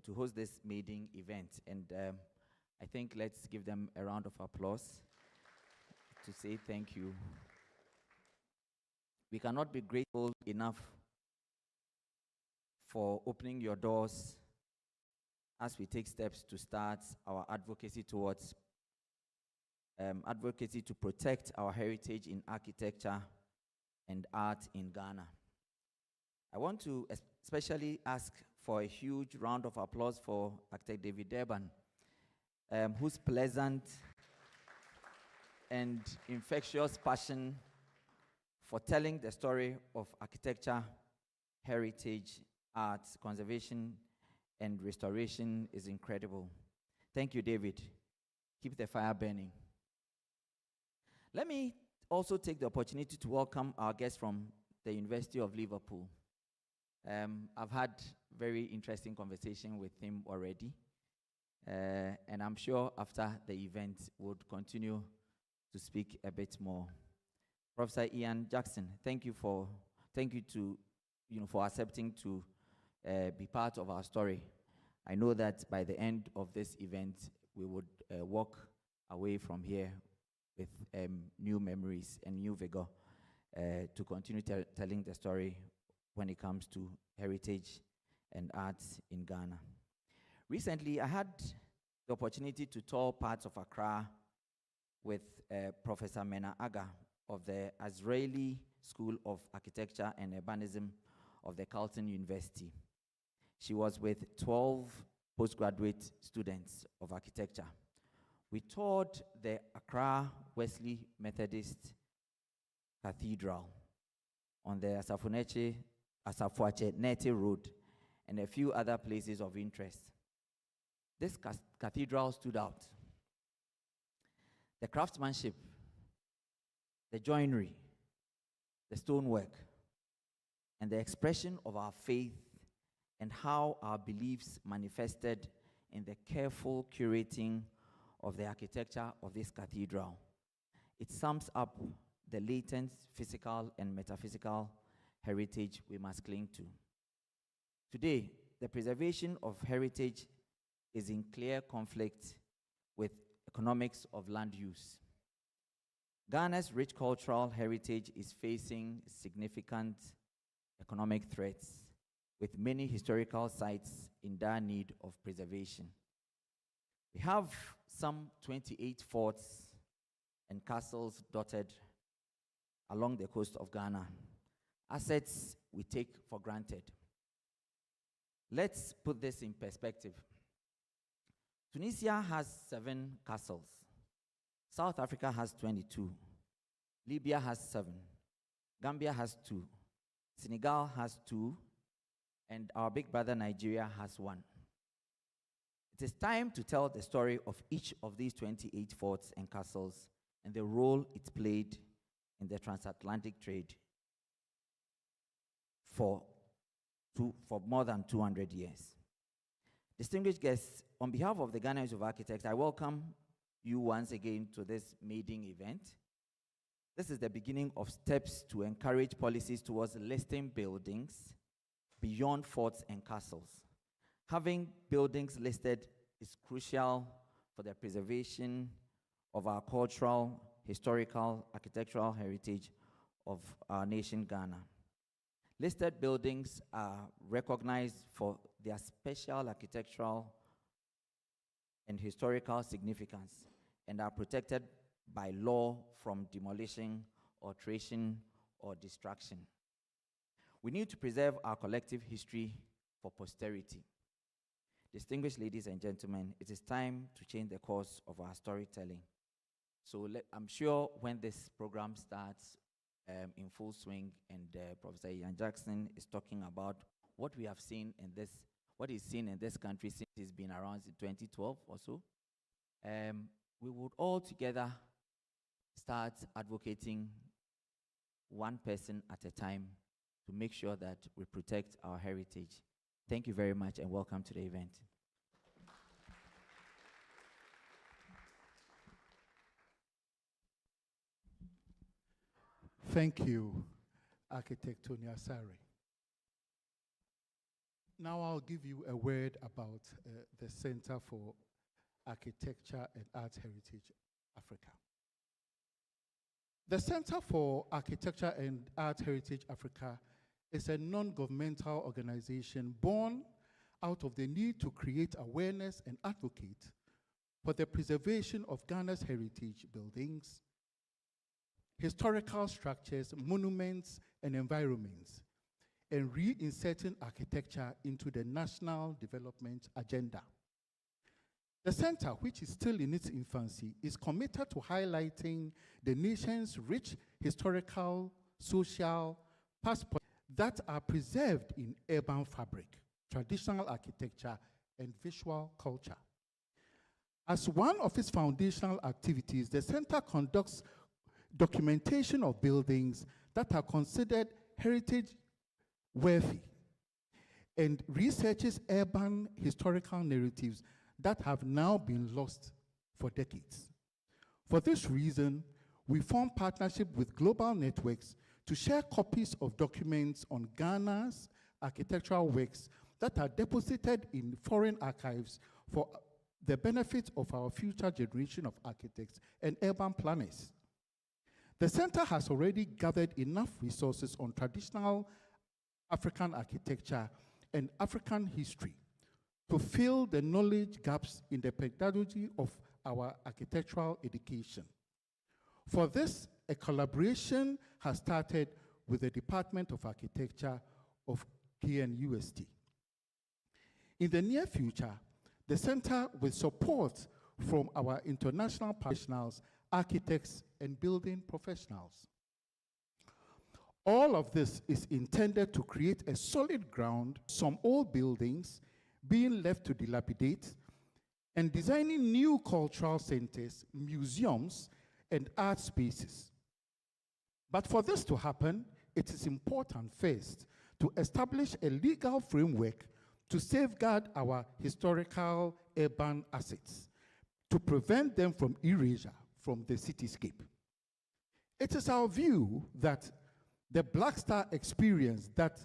to host this maiden event. And I think let's give them a round of applause to say thank you. We cannot be grateful enough for opening your doors as we take steps to start our advocacy towards advocacy to protect our heritage in architecture and art in Ghana. I want to especially ask for a huge round of applause for Architect David Durban, whose pleasant and infectious passion for telling the story of architecture, heritage, arts, conservation, and restoration is incredible. Thank you, David. Keep the fire burning. Let me also take the opportunity to welcome our guest from the University of Liverpool. I've had very interesting conversation with him already, and I'm sure after the event we'll continue to speak a bit more. Professor Ian Jackson, thank you for accepting to be part of our story. I know that by the end of this event we would walk away from here with new memories and new vigor to continue telling the story when it comes to heritage and arts in Ghana. Recently, I had the opportunity to tour parts of Accra with Professor Mena Aga of the Israeli School of Architecture and Urbanism of the Carleton University. She was with 12 postgraduate students of architecture. We toured the Accra Wesley Methodist Cathedral on the Asafuache Nete Road and a few other places of interest. This cathedral stood out. The craftsmanship, the joinery, the stonework, and the expression of our faith and how our beliefs manifested in the careful curating of the architecture of this cathedral. It sums up the latent physical and metaphysical heritage we must cling to. Today, the preservation of heritage is in clear conflict with economics of land use. Ghana's rich cultural heritage is facing significant economic threats, with many historical sites in dire need of preservation. We have some 28 forts and castles dotted along the coast of Ghana, assets we take for granted. Let's put this in perspective. Tunisia has 7 castles. South Africa has 22. Libya has 7. Gambia has 2. Senegal has 2. And our big brother Nigeria has 1. It is time to tell the story of each of these 28 forts and castles and the role it played in the transatlantic trade for more than 200 years. Distinguished guests, on behalf of the Ghana Institute of Architects, I welcome you once again to this maiden event. This is the beginning of steps to encourage policies towards listing buildings beyond forts and castles. Having buildings listed is crucial for the preservation of our cultural, historical, architectural heritage of our nation, Ghana. Listed buildings are recognized for their special architectural and historical significance and are protected by law from demolition, alteration, or destruction. We need to preserve our collective history for posterity. Distinguished ladies and gentlemen, it is time to change the course of our storytelling. So I'm sure when this program starts in full swing and Professor Ian Jackson is talking about what we have seen in this, what is seen in this country since it's been around 2012 or so, we would all together start advocating one person at a time to make sure that we protect our heritage. Thank you very much and welcome to the event. Thank you, Architect Tony Asare. Now I'll give you a word about the Center for Architecture and Arts Heritage Africa. The Center for Architecture and Arts Heritage Africa is a non-governmental organization born out of the need to create awareness and advocate for the preservation of Ghana's heritage buildings, historical structures, monuments, and environments, and reinserting architecture into the national development agenda. The center, which is still in its infancy, is committed to highlighting the nation's rich historical, social, past that are preserved in urban fabric, traditional architecture, and visual culture. As one of its foundational activities, the center conducts documentation of buildings that are considered heritage worthy and researches urban historical narratives that have now been lost for decades. For this reason, we form partnership with global networks to share copies of documents on Ghana's architectural works that are deposited in foreign archives for the benefit of our future generation of architects and urban planners. The center has already gathered enough resources on traditional African architecture and African history to fill the knowledge gaps in the pedagogy of our architectural education. For this, a collaboration has started with the Department of Architecture of KNUST. In the near future, the center will support from our international professionals, architects, and building professionals. All of this is intended to create a solid ground, some old buildings being left to dilapidate, and designing new cultural centers, museums, and art spaces. But for this to happen, it is important first to establish a legal framework to safeguard our historical urban assets, to prevent them from erasure from the cityscape. It is our view that the Black Star experience that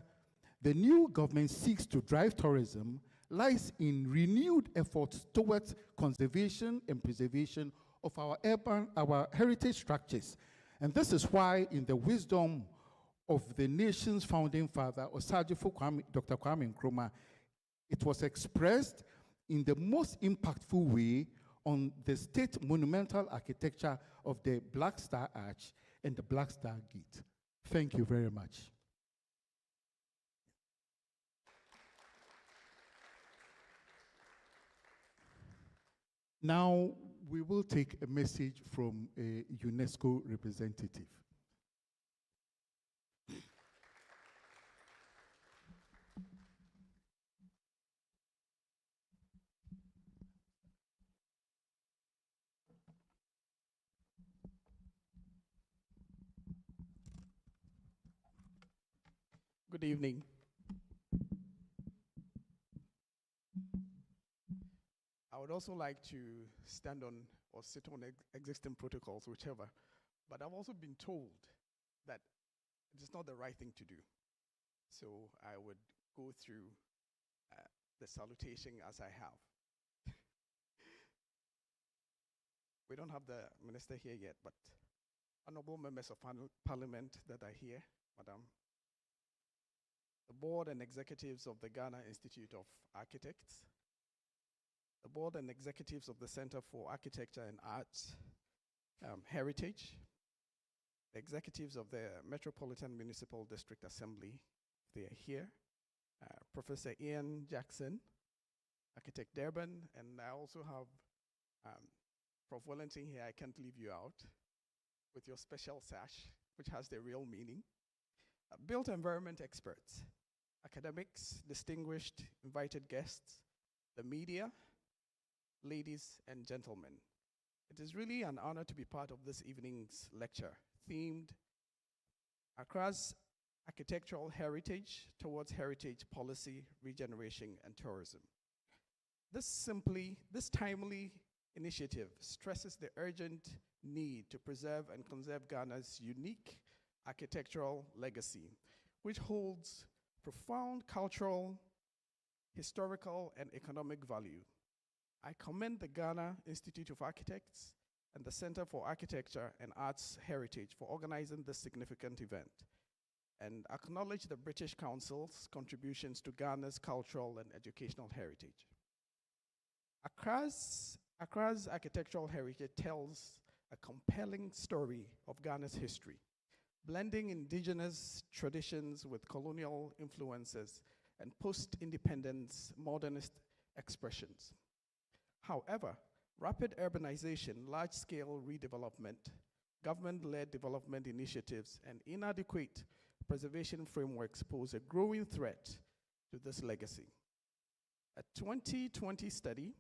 the new government seeks to drive tourism lies in renewed efforts towards conservation and preservation of our heritage structures. And this is why, in the wisdom of the nation's founding father, Osagyefo Dr. Kwame Nkrumah, it was expressed in the most impactful way on the state monumental architecture of the Black Star Arch and the Black Star Gate. Thank you very much. Now, we will take a message from a UNESCO representative. Good evening. I would also like to stand on or sit on existing protocols, whichever, but I've also been told that it is not the right thing to do. So I would go through the salutation as I have. We don't have the minister here yet, but honorable members of parliament that are here, Madam, the board and executives of the Ghana Institute of Architects, the board and executives of the Center for Architecture and Arts Heritage, the executives of the Metropolitan Municipal District Assembly, they are here, Professor Ian Jackson, Architect Durban, and I also have Prof. Wellington here. I can't leave you out with your special sash, which has the real meaning. Built environment experts, academics, distinguished invited guests, the media, ladies and gentlemen. It is really an honor to be part of this evening's lecture, themed Accra's Architectural Heritage Towards Heritage Policy, Regeneration and Tourism. This timely initiative stresses the urgent need to preserve and conserve Ghana's unique architectural legacy, which holds profound cultural, historical and economic value. I commend the Ghana Institute of Architects and the Center for Architecture and Arts Heritage for organizing this significant event, and acknowledge the British Council's contributions to Ghana's cultural and educational heritage. Accra's architectural heritage tells a compelling story of Ghana's history, blending indigenous traditions with colonial influences and post-independence modernist expressions. However, rapid urbanization, large-scale redevelopment, government-led development initiatives, and inadequate preservation frameworks pose a growing threat to this legacy. A 2020 study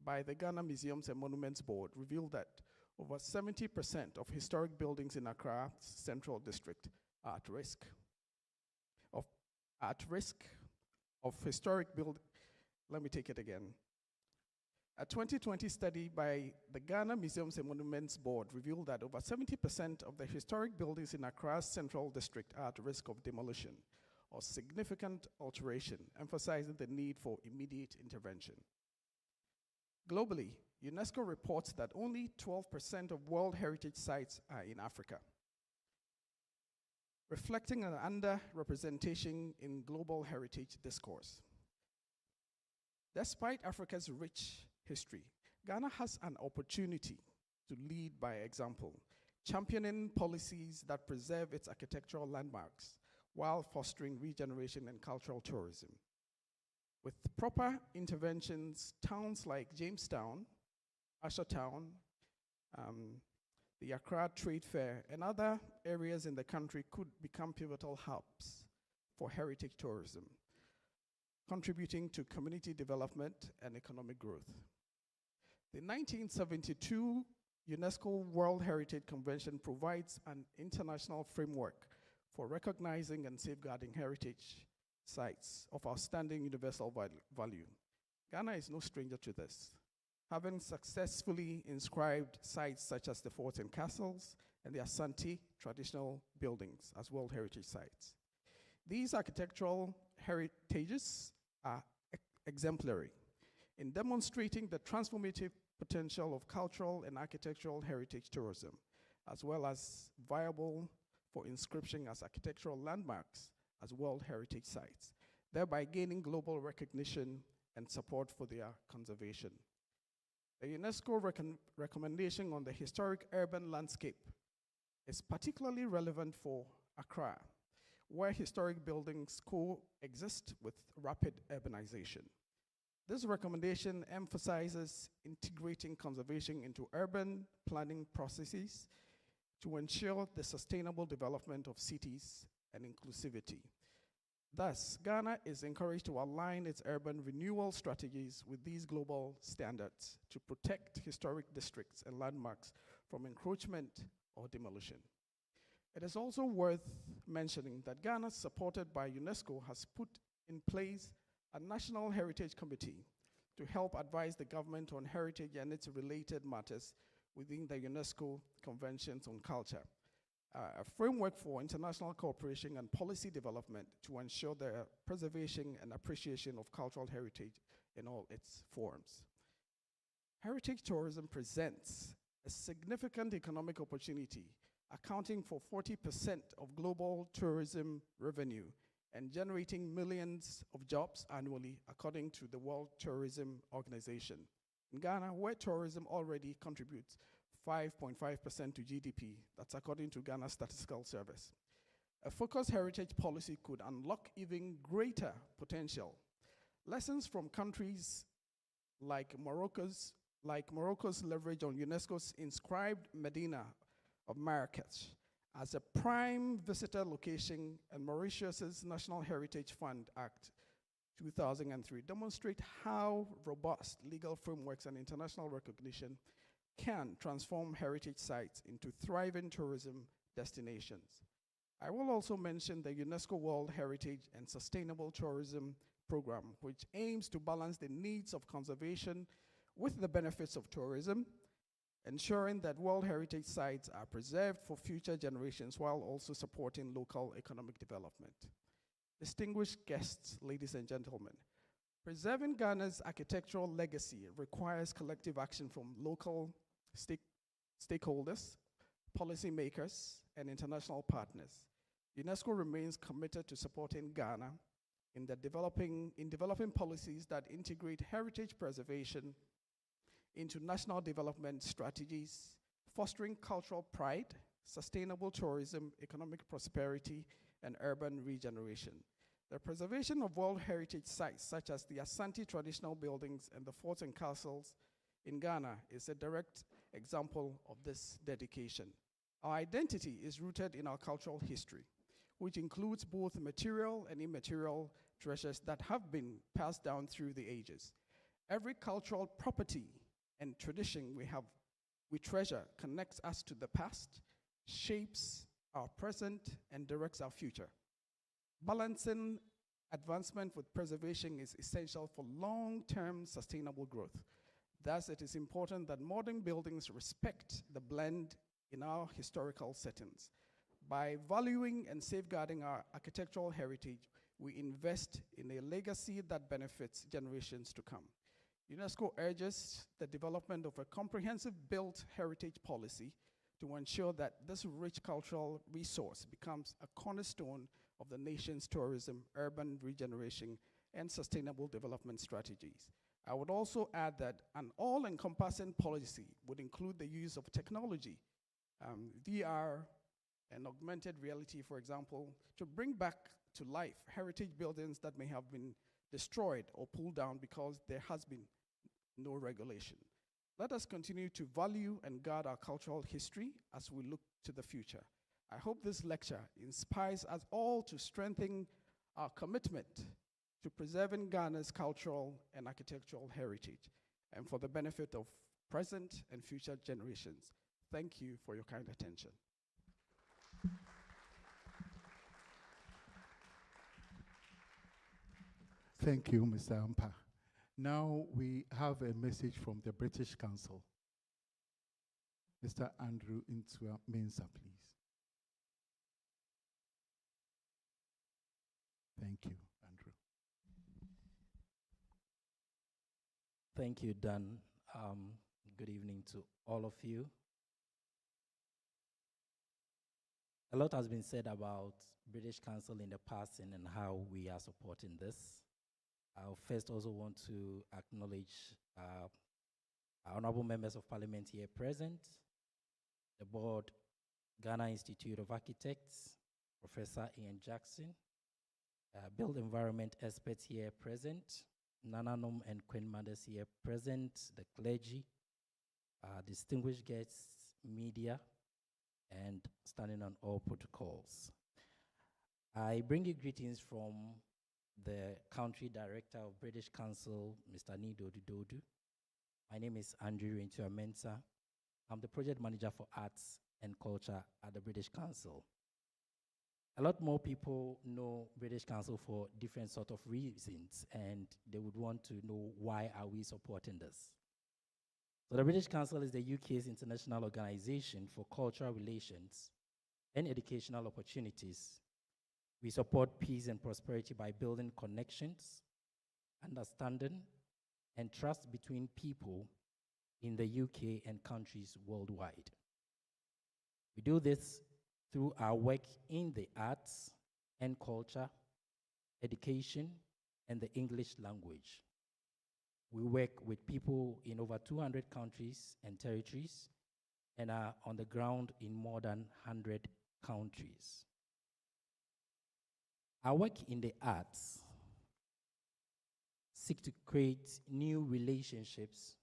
by the Ghana Museums and Monuments Board revealed that over 70% of historic buildings in Accra's Central District are at risk of historic build. Let me take it again. A 2020 study by the Ghana Museums and Monuments Board revealed that over 70% of the historic buildings in Accra's Central District are at risk of demolition or significant alteration, emphasizing the need for immediate intervention. Globally, UNESCO reports that only 12% of World Heritage sites are in Africa, reflecting an underrepresentation in global heritage discourse. Despite Africa's rich history, Ghana has an opportunity to lead by example, championing policies that preserve its architectural landmarks while fostering regeneration and cultural tourism. With proper interventions, towns like Jamestown, Ashatown, the Accra Trade Fair, and other areas in the country could become pivotal hubs for heritage tourism, contributing to community development and economic growth. The 1972 UNESCO World Heritage Convention provides an international framework for recognizing and safeguarding heritage sites of outstanding universal value. Ghana is no stranger to this, having successfully inscribed sites such as the forts and castles and the Asante traditional buildings as World Heritage Sites. These architectural heritages are exemplary in demonstrating the transformative potential of cultural and architectural heritage tourism, as well as viable for inscription as architectural landmarks as World Heritage Sites, thereby gaining global recognition and support for their conservation. The UNESCO recommendation on the historic urban landscape is particularly relevant for Accra, where historic buildings coexist with rapid urbanization. This recommendation emphasizes integrating conservation into urban planning processes to ensure the sustainable development of cities and inclusivity. Thus, Ghana is encouraged to align its urban renewal strategies with these global standards to protect historic districts and landmarks from encroachment or demolition. It is also worth mentioning that Ghana, supported by UNESCO, has put in place a National Heritage Committee to help advise the government on heritage and its related matters within the UNESCO Conventions on Culture, a framework for international cooperation and policy development to ensure the preservation and appreciation of cultural heritage in all its forms. Heritage tourism presents a significant economic opportunity, accounting for 40% of global tourism revenue and generating millions of jobs annually, according to the World Tourism Organization. In Ghana, where tourism already contributes 5.5% to GDP, that's according to Ghana Statistical Service. A focused heritage policy could unlock even greater potential. Lessons from countries like Morocco's leverage on UNESCO's inscribed Medina of Marrakech as a prime visitor location and Mauritius's National Heritage Fund Act 2003 demonstrate how robust legal frameworks and international recognition can transform heritage sites into thriving tourism destinations. I will also mention the UNESCO World Heritage and Sustainable Tourism Program, which aims to balance the needs of conservation with the benefits of tourism, ensuring that World Heritage sites are preserved for future generations while also supporting local economic development. Distinguished guests, ladies and gentlemen, Preserving Ghana's architectural legacy requires collective action from local stakeholders, policymakers, and international partners. UNESCO remains committed to supporting Ghana in developing policies that integrate heritage preservation into national development strategies, fostering cultural pride, sustainable tourism, economic prosperity, and urban regeneration. The preservation of World Heritage sites such as the Asante traditional buildings and the forts and castles in Ghana is a direct example of this dedication. Our identity is rooted in our cultural history, which includes both material and immaterial treasures that have been passed down through the ages. Every cultural property and tradition we treasure connects us to the past, shapes our present, and directs our future. Balancing advancement with preservation is essential for long-term sustainable growth. Thus, it is important that modern buildings respect the blend in our historical settings. By valuing and safeguarding our architectural heritage, we invest in a legacy that benefits generations to come. UNESCO urges the development of a comprehensive built heritage policy to ensure that this rich cultural resource becomes a cornerstone of the nation's tourism, urban regeneration, and sustainable development strategies. I would also add that an all-encompassing policy would include the use of technology, VR, and augmented reality, for example, to bring back to life heritage buildings that may have been destroyed or pulled down because there has been no regulation. Let us continue to value and guard our cultural history as we look to the future. I hope this lecture inspires us all to strengthen our commitment to preserving Ghana's cultural and architectural heritage, and for the benefit of present and future generations. Thank you for your kind attention. Thank you, Mr. Ampa. Now we have a message from the British Council. Mr. Andrew Intua Mensah, please. Thank you, Andrew. Thank you, Dan. Good evening to all of you. A lot has been said about British Council in the past and how we are supporting this. I first also want to acknowledge our honorable members of parliament here present, the board, Ghana Institute of Architects, Professor Ian Jackson, built environment experts here present, Nananom and Queen Mothers here present, the clergy, distinguished guests, media, and standing on all protocols. I bring you greetings from the Country Director of British Council, Mr. Nido Dodu. My name is Andrew Intua Mensah. I'm the Project Manager for Arts and Culture at the British Council. A lot more people know British Council for different sort of reasons, and they would want to know why are we supporting this. So the British Council is the UK's international organization for cultural relations and educational opportunities. We support peace and prosperity by building connections, understanding, and trust between people in the UK and countries worldwide. We do this through our work in the arts and culture, education, and the English language. We work with people in over 200 countries and territories and are on the ground in more than 100 countries. Our work in the arts seeks to create new relationships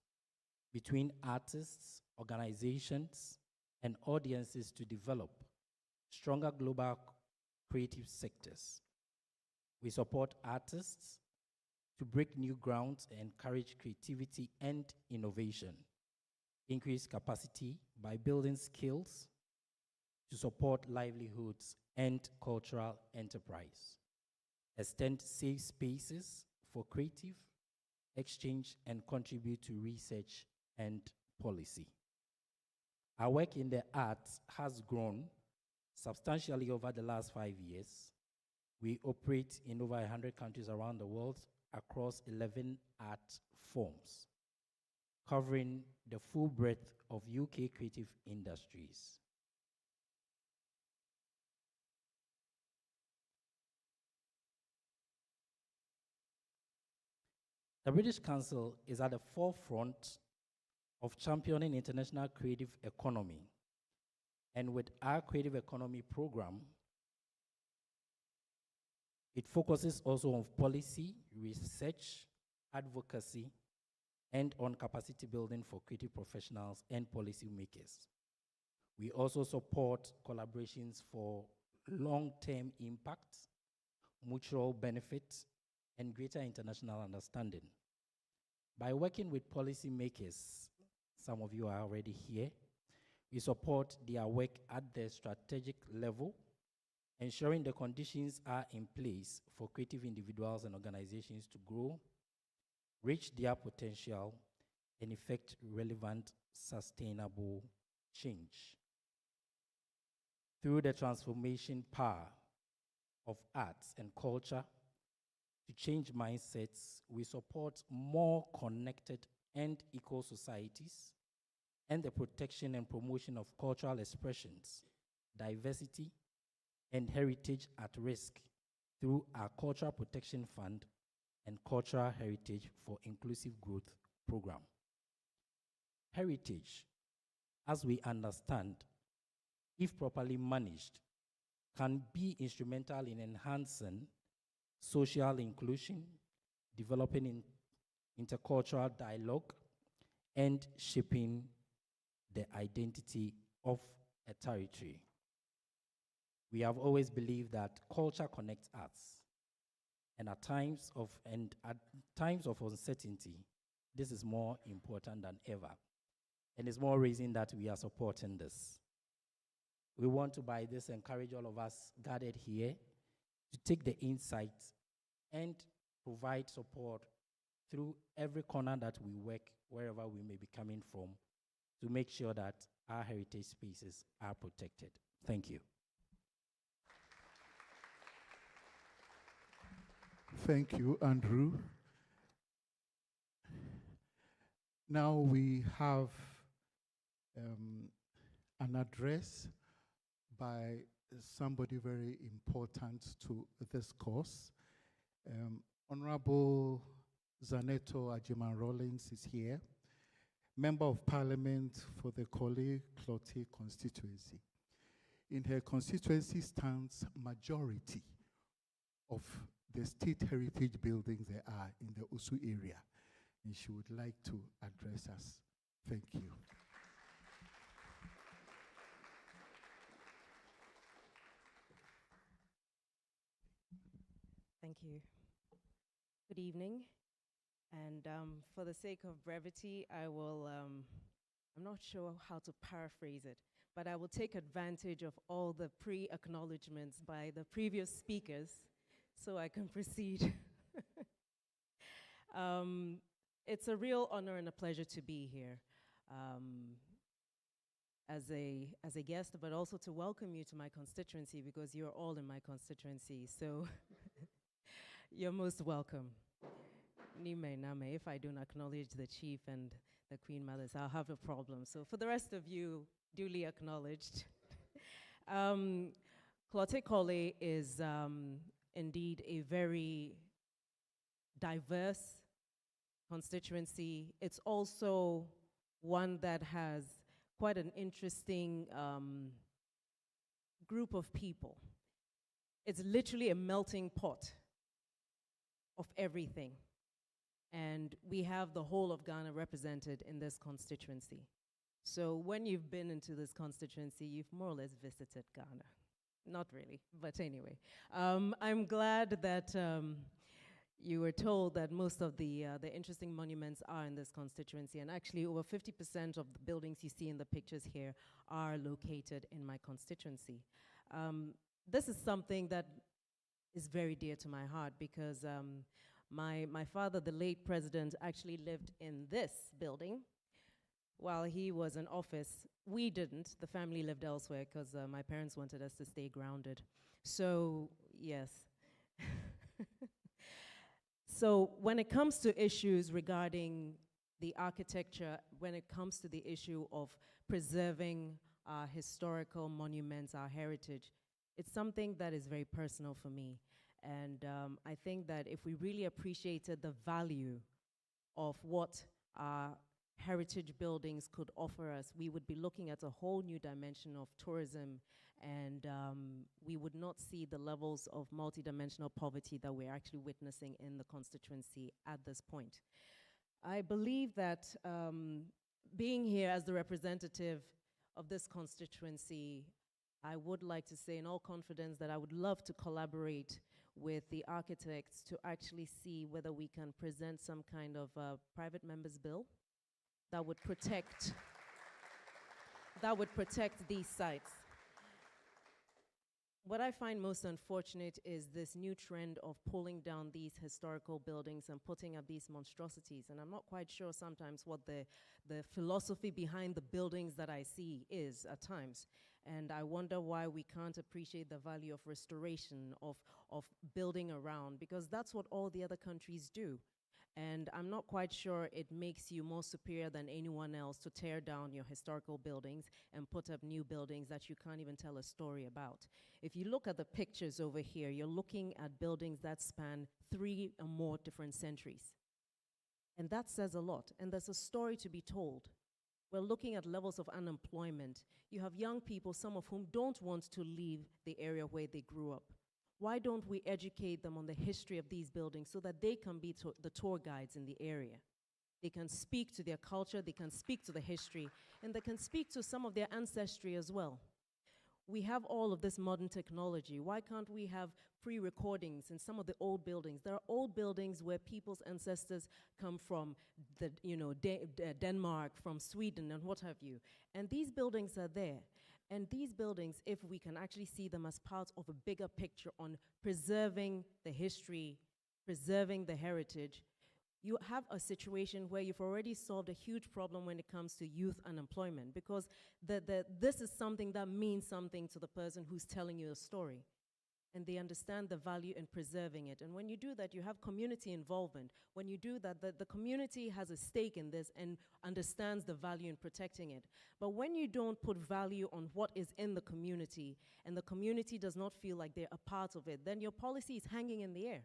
between artists, organizations, and audiences to develop stronger global creative sectors. We support artists to break new grounds and encourage creativity and innovation, increase capacity by building skills to support livelihoods and cultural enterprise, extend safe spaces for creative exchange, and contribute to research and policy. Our work in the arts has grown substantially over the last 5 years. We operate in over 100 countries around the world across 11 art forms, covering the full breadth of UK creative industries. The British Council is at the forefront of championing international creative economy. And with our creative economy program, it focuses also on policy, research, advocacy, and on capacity building for creative professionals and policymakers. We also support collaborations for long-term impact, mutual benefit, and greater international understanding. By working with policymakers, some of you are already here, we support their work at the strategic level, ensuring the conditions are in place for creative individuals and organizations to grow, reach their potential, and effect relevant, sustainable change. Through the transformation power of arts and culture to change mindsets, we support more connected and equal societies and the protection and promotion of cultural expressions, diversity, and heritage at risk through our Cultural Protection Fund and Cultural Heritage for Inclusive Growth program. Heritage, as we understand, if properly managed, can be instrumental in enhancing social inclusion, developing intercultural dialogue, and shaping the identity of a territory. We have always believed that culture connects us, and at times of uncertainty, this is more important than ever, and it's more reason that we are supporting this. We want to, by this, encourage all of us gathered here to take the insights and provide support through every corner that we work, wherever we may be coming from, to make sure that our heritage spaces are protected. Thank you. Thank you, Andrew. Now we have an address by somebody very important to this course. Honorable Zaneto Ajiman Rawlings is here, Member of Parliament for the Korle Klottey constituency. In her constituency stands majority of the state heritage buildings there are in the Osu area, and she would like to address us. Thank you. Thank you. Good evening. And for the sake of brevity, I will, I'm not sure how to paraphrase it, but I will take advantage of all the pre-acknowledgements by the previous speakers so I can proceed. It's a real honor and a pleasure to be here as a guest, but also to welcome you to my constituency, because you're all in my constituency, so you're most welcome. Nime Name, if I don't acknowledge the chief and the Queen Mothers, I'll have a problem. So for the rest of you, duly acknowledged. Klottey Korle is indeed a very diverse constituency. It's also one that has quite an interesting group of people. It's literally a melting pot of everything. And we have the whole of Ghana represented in this constituency. So when you've been into this constituency, you've more or less visited Ghana. Not really, but anyway. I'm glad that you were told that most of the interesting monuments are in this constituency, and actually over 50% of the buildings you see in the pictures here are located in my constituency. This is something that is very dear to my heart, because my father, the late president, actually lived in this building while he was in office. We didn't. The family lived elsewhere because my parents wanted us to stay grounded. So, yes. So when it comes to issues regarding the architecture, when it comes to the issue of preserving our historical monuments, our heritage, it's something that is very personal for me. And I think that if we really appreciated the value of what our heritage buildings could offer us, we would be looking at a whole new dimension of tourism, and we would not see the levels of multidimensional poverty that we're actually witnessing in the constituency at this point. I believe that being here as the representative of this constituency, I would like to say in all confidence that I would love to collaborate with the architects to actually see whether we can present some kind of private members bill that would protect these sites. What I find most unfortunate is this new trend of pulling down these historical buildings and putting up these monstrosities. And I'm not quite sure sometimes what the philosophy behind the buildings that I see is at times. And I wonder why we can't appreciate the value of restoration, of building around, because that's what all the other countries do. And I'm not quite sure it makes you more superior than anyone else to tear down your historical buildings and put up new buildings that you can't even tell a story about. If you look at the pictures over here, you're looking at buildings that span 3 or more different centuries. And that says a lot, and there's a story to be told. We're looking at levels of unemployment. You have young people, some of whom don't want to leave the area where they grew up. Why don't we educate them on the history of these buildings so that they can be the tour guides in the area? They can speak to their culture, they can speak to the history, and they can speak to some of their ancestry as well. We have all of this modern technology. Why can't we have pre-recordings in some of the old buildings? There are old buildings where people's ancestors come from, Denmark, from Sweden, and what have you. And these buildings are there. And these buildings, if we can actually see them as part of a bigger picture on preserving the history, preserving the heritage, you have a situation where you've already solved a huge problem when it comes to youth unemployment, because this is something that means something to the person who's telling you a story. And they understand the value in preserving it. And when you do that, you have community involvement. When you do that, the community has a stake in this and understands the value in protecting it. But when you don't put value on what is in the community, and the community does not feel like they're a part of it, then your policy is hanging in the air.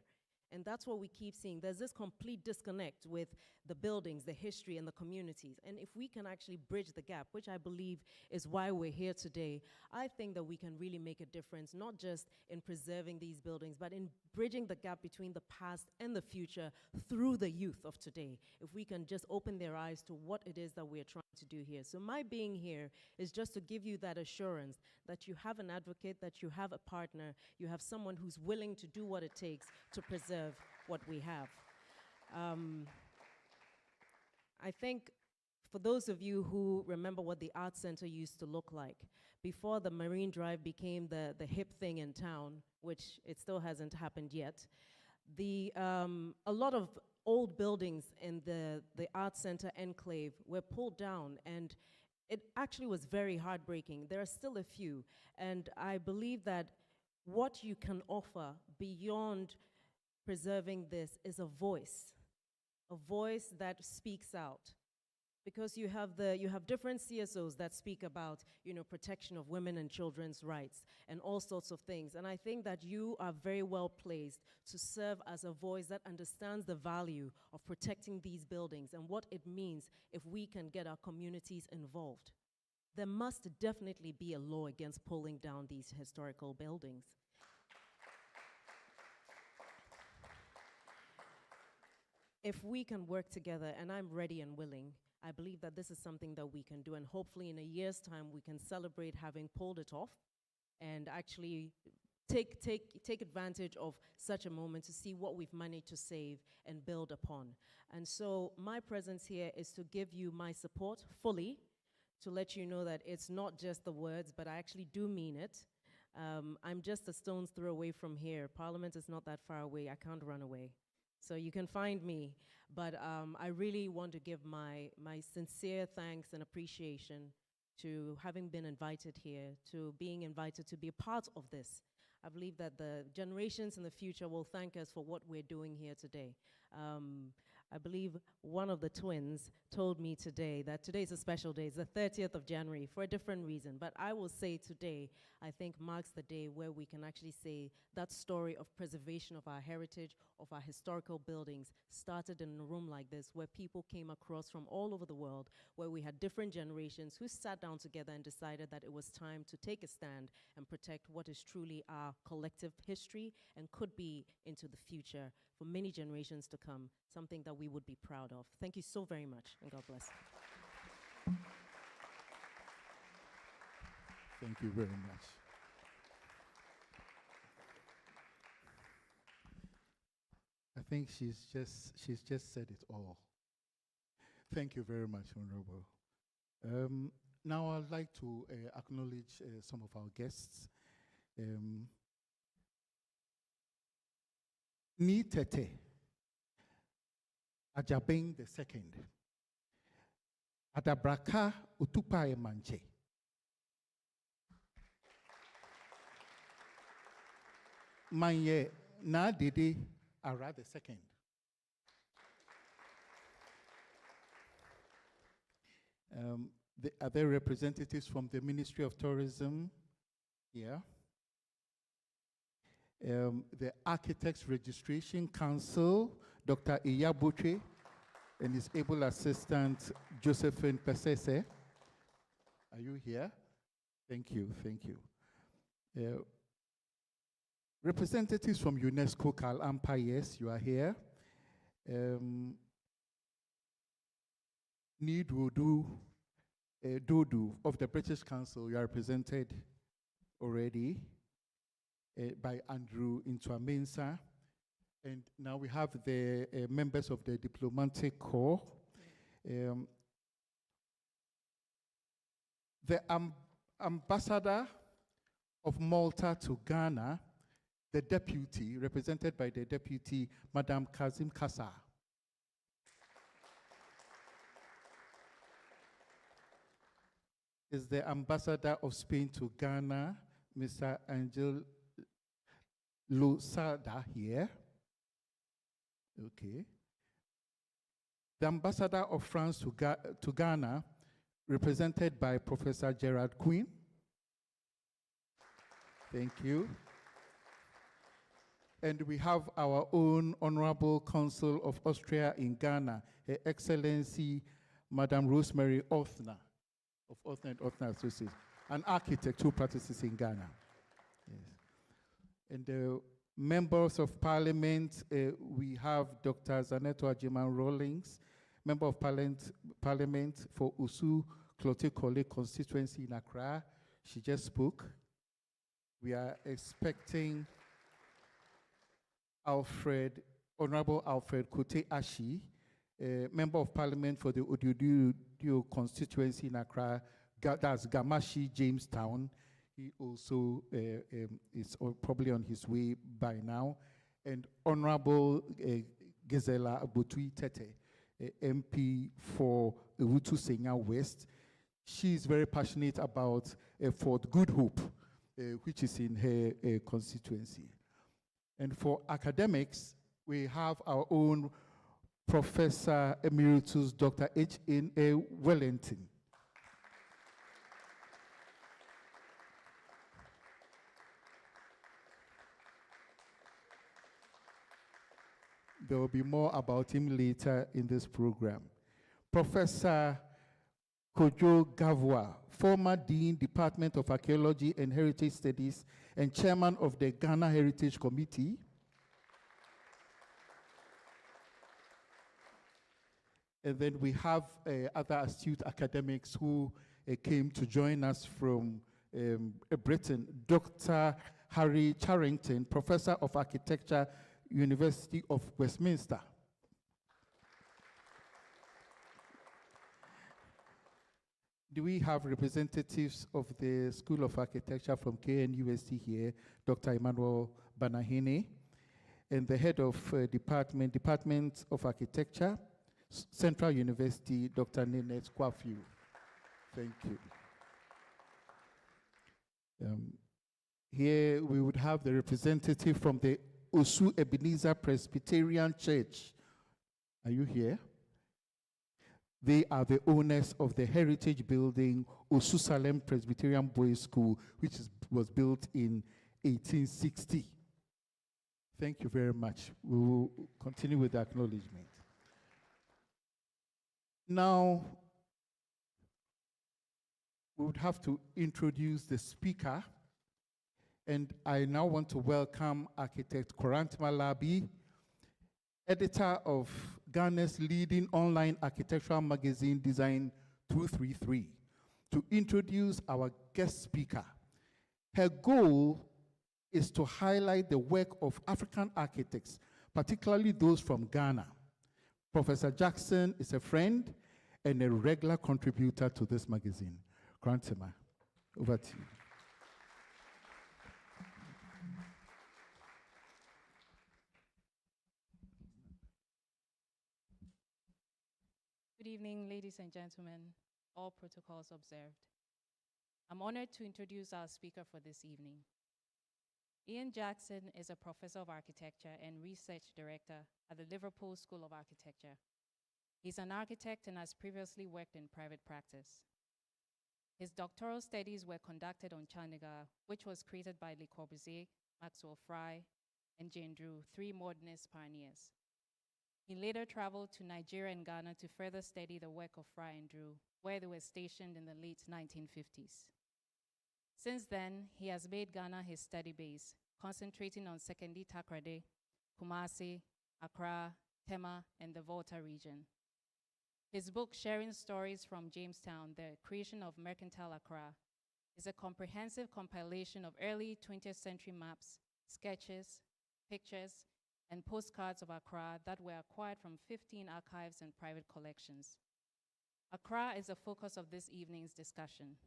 And that's what we keep seeing. There's this complete disconnect with the buildings, the history, and the communities. And if we can actually bridge the gap, which I believe is why we're here today, I think that we can really make a difference, not just in preserving these buildings, but in bridging the gap between the past and the future through the youth of today. If we can just open their eyes to what it is that we're trying to do here. So my being here is just to give you that assurance that you have an advocate, that you have a partner, you have someone who's willing to do what it takes to preserve what we have. I think for those of you who remember what the Art Center used to look like, before the Marine Drive became the hip thing in town, which it still hasn't happened yet, a lot of old buildings in the Art Center enclave were pulled down, and it actually was very heartbreaking. There are still a few, and I believe that what you can offer beyond preserving this is a voice that speaks out. Because you have different CSOs that speak about, protection of women and children's rights and all sorts of things. And I think that you are very well placed to serve as a voice that understands the value of protecting these buildings and what it means if we can get our communities involved. There must definitely be a law against pulling down these historical buildings. If we can work together, and I'm ready and willing, I believe that this is something that we can do, and hopefully in a year's time we can celebrate having pulled it off and actually take advantage of such a moment to see what we've managed to save and build upon. And so my presence here is to give you my support fully, to let you know that it's not just the words, but I actually do mean it. I'm just a stone's throw away from here. Parliament is not that far away. I can't run away. So you can find me, but I really want to give my sincere thanks and appreciation to having been invited here, to being invited to be a part of this. I believe that the generations in the future will thank us for what we're doing here today. I believe one of the twins told me today that today is a special day. It's the 30th of January for a different reason. But I will say today, I think, marks the day where we can actually say that story of preservation of our heritage, of our historical buildings, started in a room like this, where people came across from all over the world, where we had different generations who sat down together and decided that it was time to take a stand and protect what is truly our collective history and could be into the future for many generations to come, something that we would be proud of. Thank you so very much, and God bless. Thank you very much. I think she's just said it all. Thank you very much, Honorable. Now I'd like to acknowledge some of our guests. Ni Tete Ajabeng II, Adabraka Utupae Manche, Manye Na Dede Ara II. Are there representatives from the Ministry of Tourism here? The Architects Registration Council, Dr. Iyabuche, and his able assistant, Josephine Pesese. Are you here? Thank you, thank you. Representatives from UNESCO Cal Ampa, yes, you are here. Nidudu Dodu of the British Council, you are represented already. By Andrew Intuamensa. And now we have the members of the diplomatic corps. The ambassador of Malta to Ghana, the deputy, represented by the deputy, Madame Kazim Kassa. Is the ambassador of Spain to Ghana, Mr. Angel Lusada here. Okay. The ambassador of France to Ghana, represented by Professor Gerard Quinn. Thank you. And we have our own Honorable Consul of Austria in Ghana, Her Excellency, Madame Rosemary Othner, of Othner and Othner Associates, an architect who practices in Ghana. Yes. And the members of parliament, we have Dr. Zaneto Ajiman Rawlings, member of parliament for Usu Klote-Kole constituency in Accra. She just spoke. We are expecting Honorable Alfred Kote Ashi, member of parliament for the Odududu constituency in Accra, that's Gamashi, Jamestown. He also is probably on his way by now. And Honorable Gisela Abutui Tete, MP for Urutu Senya West. She is very passionate about Fort Good Hope, which is in her constituency. And for academics, we have our own Professor Emeritus Dr. H.N.A. Wellington. There will be more about him later in this program. Professor Kojo Gavwa, former Dean, Department of Archaeology and Heritage Studies, and Chairman of the Ghana Heritage Committee. And then we have other astute academics who came to join us from Britain. Dr. Harry Charrington, Professor of Architecture, University of Westminster. Do we have representatives of the School of Architecture from KNUST here? Dr. Emmanuel Banahine, and the head of Department of Architecture, Central University, Dr. Ninette Kwafiu. Thank you. Here we would have the representative from the Osu Ebenezer Presbyterian Church Are you here? They are the owners of the heritage building, Osusalem Presbyterian Boys School, which was built in 1860. Thank you very much. We will continue with the acknowledgement. Now, we would have to introduce the speaker, and I now want to welcome architect Korant Malabi, editor of Ghana's leading online architectural magazine, Design 233, to introduce our guest speaker. Her goal is to highlight the work of African architects, particularly those from Ghana. Professor Jackson is a friend and a regular contributor to this magazine. Grantima, over to you. Good evening, ladies and gentlemen, all protocols observed. I'm honored to introduce our speaker for this evening. Ian Jackson is a professor of architecture and research director at the Liverpool School of Architecture. He's an architect and has previously worked in private practice. His doctoral studies were conducted on Chandigarh, which was created by Le Corbusier, Maxwell Fry, and Jane Drew, three modernist pioneers. He later traveled to Nigeria and Ghana to further study the work of Fry and Drew, where they were stationed in the late 1950s. Since then, he has made Ghana his study base, concentrating on Sekondi Takoradi, Kumasi, Accra, Tema, and the Volta region. His book, Sharing Stories from Jamestown, The Creation of Mercantile Accra, is a comprehensive compilation of early 20th century maps, sketches, pictures, and postcards of Accra that were acquired from 15 archives and private collections. Accra is the focus of this evening's discussion.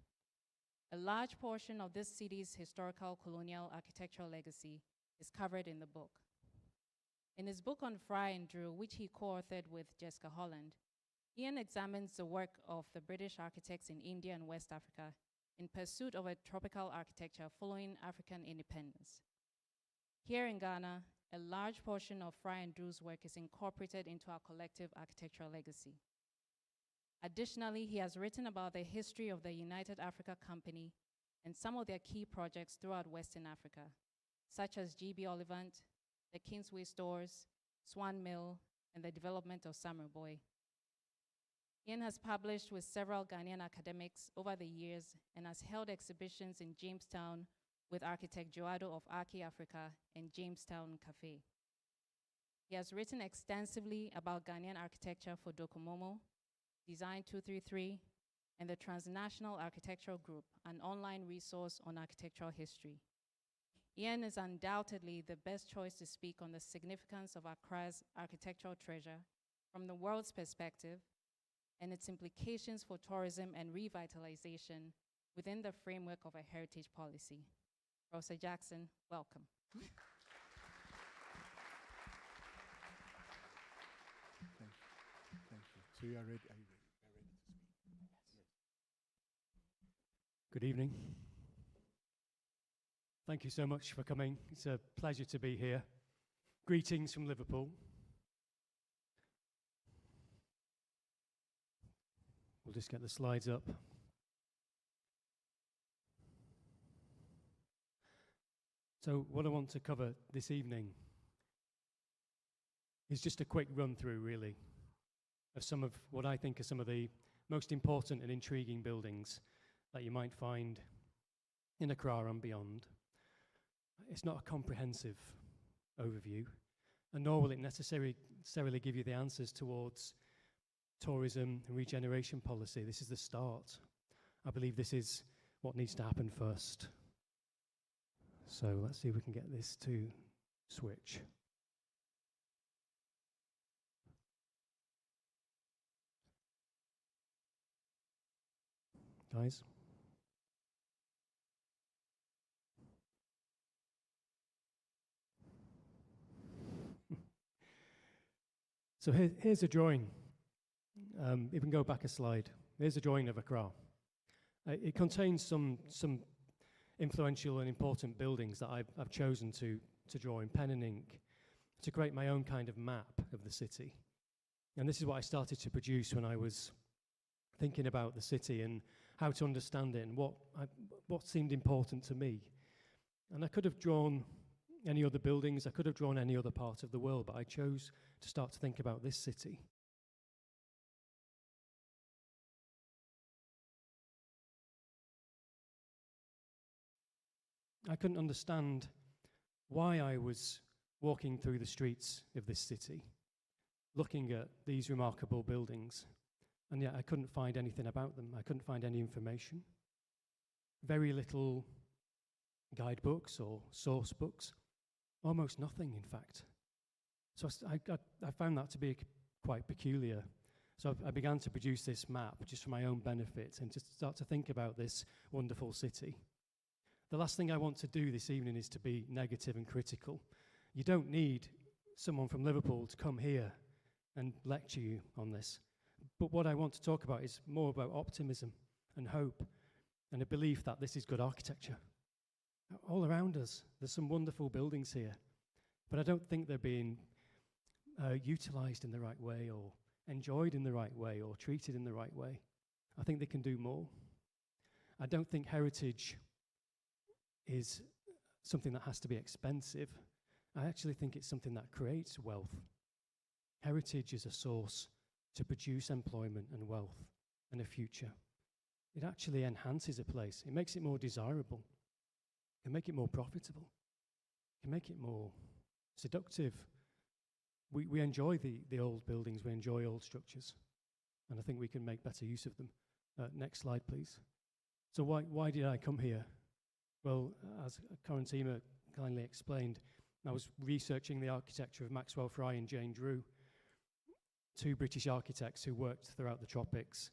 A large portion of this city's historical colonial architectural legacy is covered in the book. In his book on Fry and Drew, which he co-authored with Jessica Holland, Ian examines the work of the British architects in India and West Africa in pursuit of a tropical architecture following African independence. Here in Ghana, a large portion of Fry and Drew's work is incorporated into our collective architectural legacy. Additionally, he has written about the history of the United Africa Company and some of their key projects throughout Western Africa, such as GB Olivant, the Kingsway Stores, Swan Mill, and the development of Summer Boy. Ian has published with several Ghanaian academics over the years and has held exhibitions in Jamestown with architect Joado of Aki Africa and Jamestown Cafe. He has written extensively about Ghanaian architecture for Docomomo, Design 233, and the Transnational Architectural Group, an online resource on architectural history. Ian is undoubtedly the best choice to speak on the significance of Accra's architectural treasure from the world's perspective and its implications for tourism and revitalization within the framework of a heritage policy. Professor Jackson, welcome. Thank you. So you are ready? Are you ready? You are ready to speak? Yes. Good evening. Thank you so much for coming. It's a pleasure to be here. Greetings from Liverpool. We'll just get the slides up. So what I want to cover this evening is just a quick run through, really, of some of what I think are some of the most important and intriguing buildings that you might find in Accra and beyond. It's not a comprehensive overview, and nor will it necessarily give you the answers towards tourism and regeneration policy. This is the start. I believe this is what needs to happen first. So let's see if we can get this to switch. Guys? So here's a drawing. If we can go back a slide. Here's a drawing of Accra. It contains some influential and important buildings that I've chosen to draw in pen and ink to create my own kind of map of the city. And this is what I started to produce when I was thinking about the city and how to understand it and what seemed important to me. And I could have drawn any other buildings, I could have drawn any other part of the world, but I chose to start to think about this city. I couldn't understand why I was walking through the streets of this city, looking at these remarkable buildings, and yet I couldn't find anything about them. I couldn't find any information. Very little guidebooks or source books, almost nothing, in fact. So I found that to be quite peculiar. So I began to produce this map just for my own benefit and to start to think about this wonderful city. The last thing I want to do this evening is to be negative and critical. You don't need someone from Liverpool to come here and lecture you on this. But what I want to talk about is more about optimism and hope and a belief that this is good architecture. All around us, there's some wonderful buildings here, but I don't think they're being utilized in the right way or enjoyed in the right way or treated in the right way. I think they can do more. I don't think heritage is something that has to be expensive. I actually think it's something that creates wealth. Heritage is a source to produce employment and wealth and a future. It actually enhances a place. It makes it more desirable. It can make it more profitable. It can make it more seductive. We enjoy the old buildings. We enjoy old structures. And I think we can make better use of them. Next slide, please. So why did I come here? Well, as Corentima kindly explained, I was researching the architecture of Maxwell Fry and Jane Drew, two British architects who worked throughout the tropics.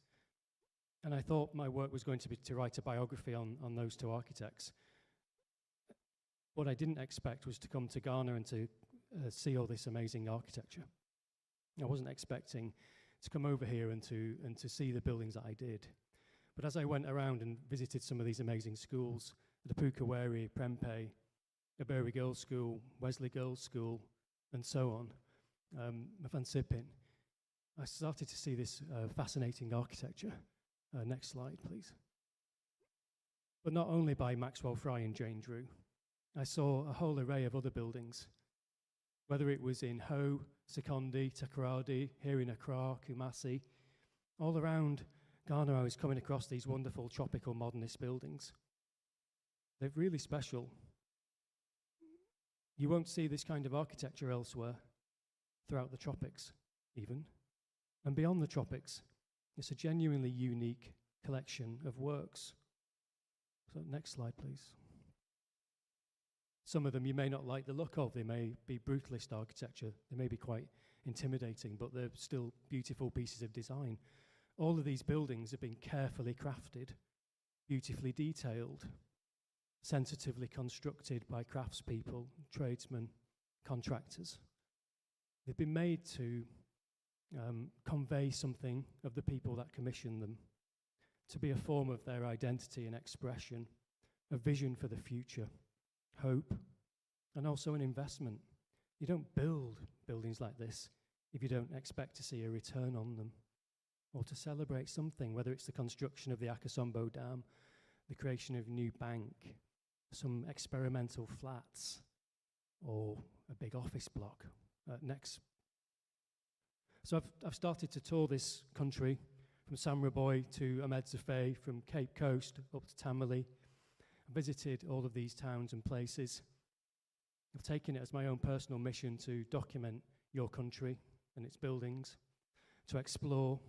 And I thought my work was going to be to write a biography on those two architects. What I didn't expect was to come to Ghana and to see all this amazing architecture. I wasn't expecting to come over here and to see the buildings that I did. But as I went around and visited some of these amazing schools, the Pukaweri, Prempeh, Aburi Girls' School, Wesley Girls' School, and so on, Van Sippin, I started to see this fascinating architecture. Next slide, please. But not only by Maxwell Fry and Jane Drew. I saw a whole array of other buildings, whether it was in Ho, Sekondi, Takoradi, here in Accra, Kumasi. All around Ghana, I was coming across these wonderful tropical modernist buildings. They're really special. You won't see this kind of architecture elsewhere, throughout the tropics, even. And beyond the tropics, it's a genuinely unique collection of works. So next slide, please. Some of them you may not like the look of. They may be brutalist architecture. They may be quite intimidating, but they're still beautiful pieces of design. All of these buildings have been carefully crafted, beautifully detailed, sensitively constructed by craftspeople, tradesmen, contractors. They've been made to convey something of the people that commission them, to be a form of their identity and expression, a vision for the future, hope, and also an investment. You don't build buildings like this if you don't expect to see a return on them or to celebrate something, whether it's the construction of the Akosombo Dam, the creation of a new bank, some experimental flats, or a big office block. Next. So I've started to tour this country from Samraboy to Ahmedzofé, from Cape Coast up to Tamale. I visited all of these towns and places. I've taken it as my own personal mission to document your country and its buildings, to explore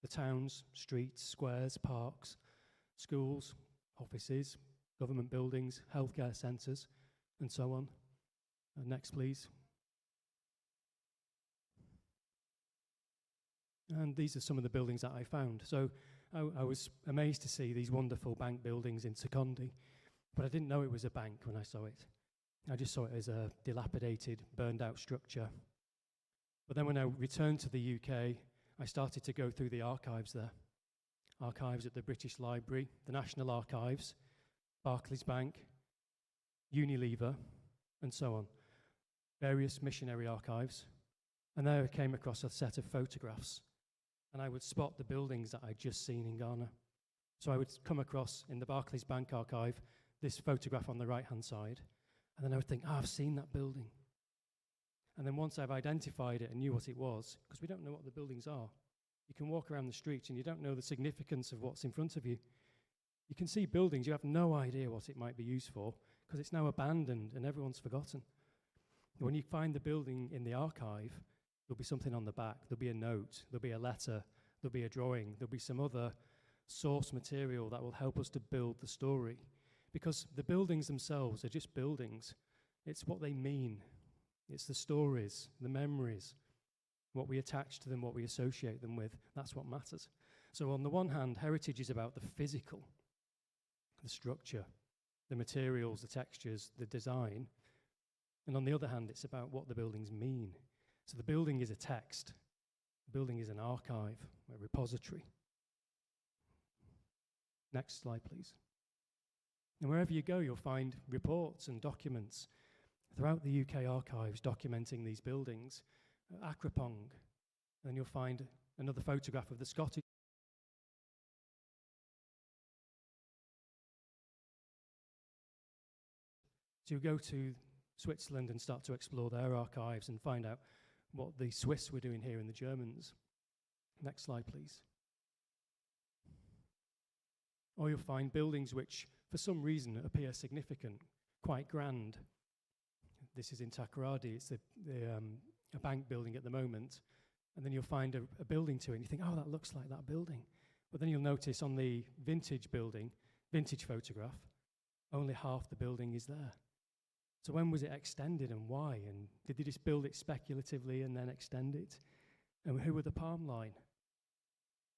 the towns, streets, squares, parks, schools, offices, government buildings, healthcare centres, and so on. Next, please. And these are some of the buildings that I found. So I was amazed to see these wonderful bank buildings in Sekondi, but I didn't know it was a bank when I saw it. I just saw it as a dilapidated, burned out structure. But then when I returned to the UK, I started to go through the archives there. Archives at the British Library, the National Archives, Barclays Bank, Unilever, and so on. Various missionary archives. And there I came across a set of photographs, and I would spot the buildings that I'd just seen in Ghana. So I would come across, in the Barclays Bank archive, this photograph on the right-hand side, and then I would think, I've seen that building. And then once I've identified it and knew what it was, because we don't know what the buildings are, you can walk around the streets and you don't know the significance of what's in front of you. You can see buildings, you have no idea what it might be used for, because it's now abandoned and everyone's forgotten. When you find the building in the archive, there'll be something on the back, there'll be a note, there'll be a letter, there'll be a drawing, there'll be some other source material that will help us to build the story. Because the buildings themselves are just buildings. It's what they mean. It's the stories, the memories, what we attach to them, what we associate them with. That's what matters. So on the one hand, heritage is about the physical, the structure, the materials, the textures, the design. And on the other hand, it's about what the buildings mean. So the building is a text. The building is an archive, a repository. Next slide, please. And wherever you go, you'll find reports and documents throughout the UK archives documenting these buildings. Accra, and then you'll find another photograph of the Scottish. So you go to Switzerland and start to explore their archives and find out what the Swiss were doing here and the Germans. Next slide, please. Or you'll find buildings which, for some reason, appear significant, quite grand. This is in Takoradi. It's a bank building at the moment. And then you'll find a building to it, and you think, oh, that looks like that building. But then you'll notice on the vintage building, vintage photograph, only half the building is there. So when was it extended and why? And did they just build it speculatively and then extend it? And who were the palm line?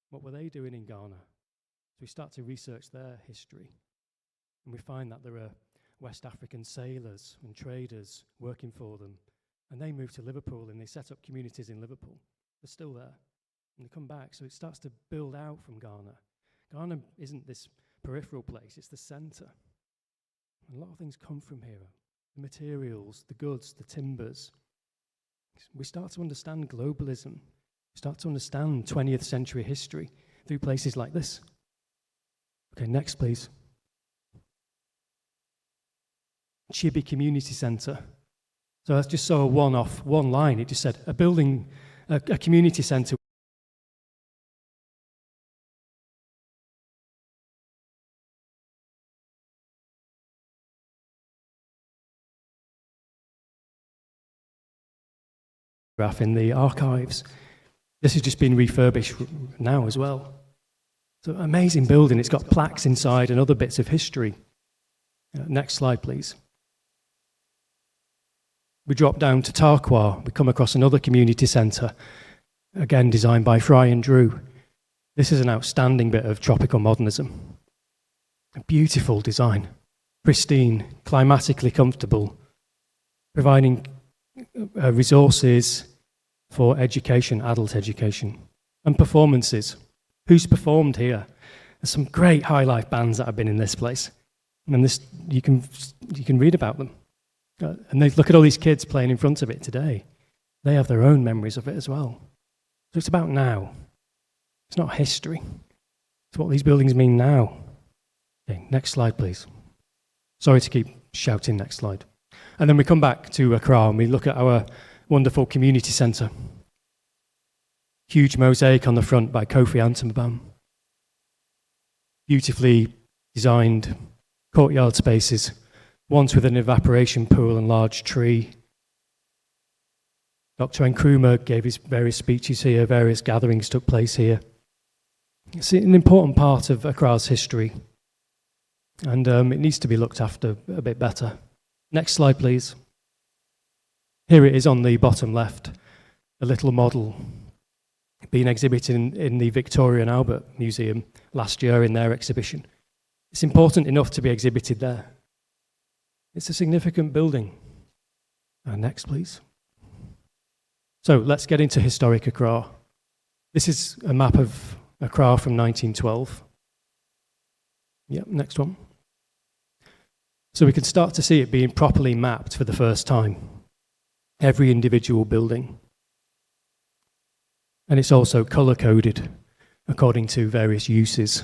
What were they doing in Ghana? So we start to research their history. And we find that there are West African sailors and traders working for them. And they moved to Liverpool and they set up communities in Liverpool. They're still there. And they come back. So it starts to build out from Ghana. Ghana isn't this peripheral place, it's the center. And a lot of things come from here. The materials, the goods, the timbers. We start to understand globalism. We start to understand 20th century history through places like this. Okay, next please. Chibi Community Centre. So I just saw one line. It just said, a building, a community centre. In the archives. This has just been refurbished now as well. So amazing building. It's got plaques inside and other bits of history. Next slide, please. We drop down to Tarkwa. We come across another community centre, again designed by Fry and Drew. This is an outstanding bit of tropical modernism. A beautiful design, pristine, climatically comfortable, providing resources for education, adult education, and performances. Who's performed here? There's some great high life bands that have been in this place, and this you can read about them. And they look at all these kids playing in front of it today. They have their own memories of it as well. So it's about now. It's not history. It's what these buildings mean now. Okay, next slide, please. Sorry to keep shouting, next slide. And then we come back to Accra and we look at our wonderful community centre. Huge mosaic on the front by Kofi Antimbam. Beautifully designed courtyard spaces, once with an evaporation pool and large tree. Dr. Nkrumah gave his various speeches here, various gatherings took place here. It's an important part of Accra's history, and it needs to be looked after a bit better. Next slide, please. Here it is on the bottom left, a little model being exhibited in the Victoria and Albert Museum last year in their exhibition. It's important enough to be exhibited there. It's a significant building. Next, please. So let's get into historic Accra. This is a map of Accra from 1912. Yep, next one. So we can start to see it being properly mapped for the first time. Every individual building. And it's also color-coded according to various uses.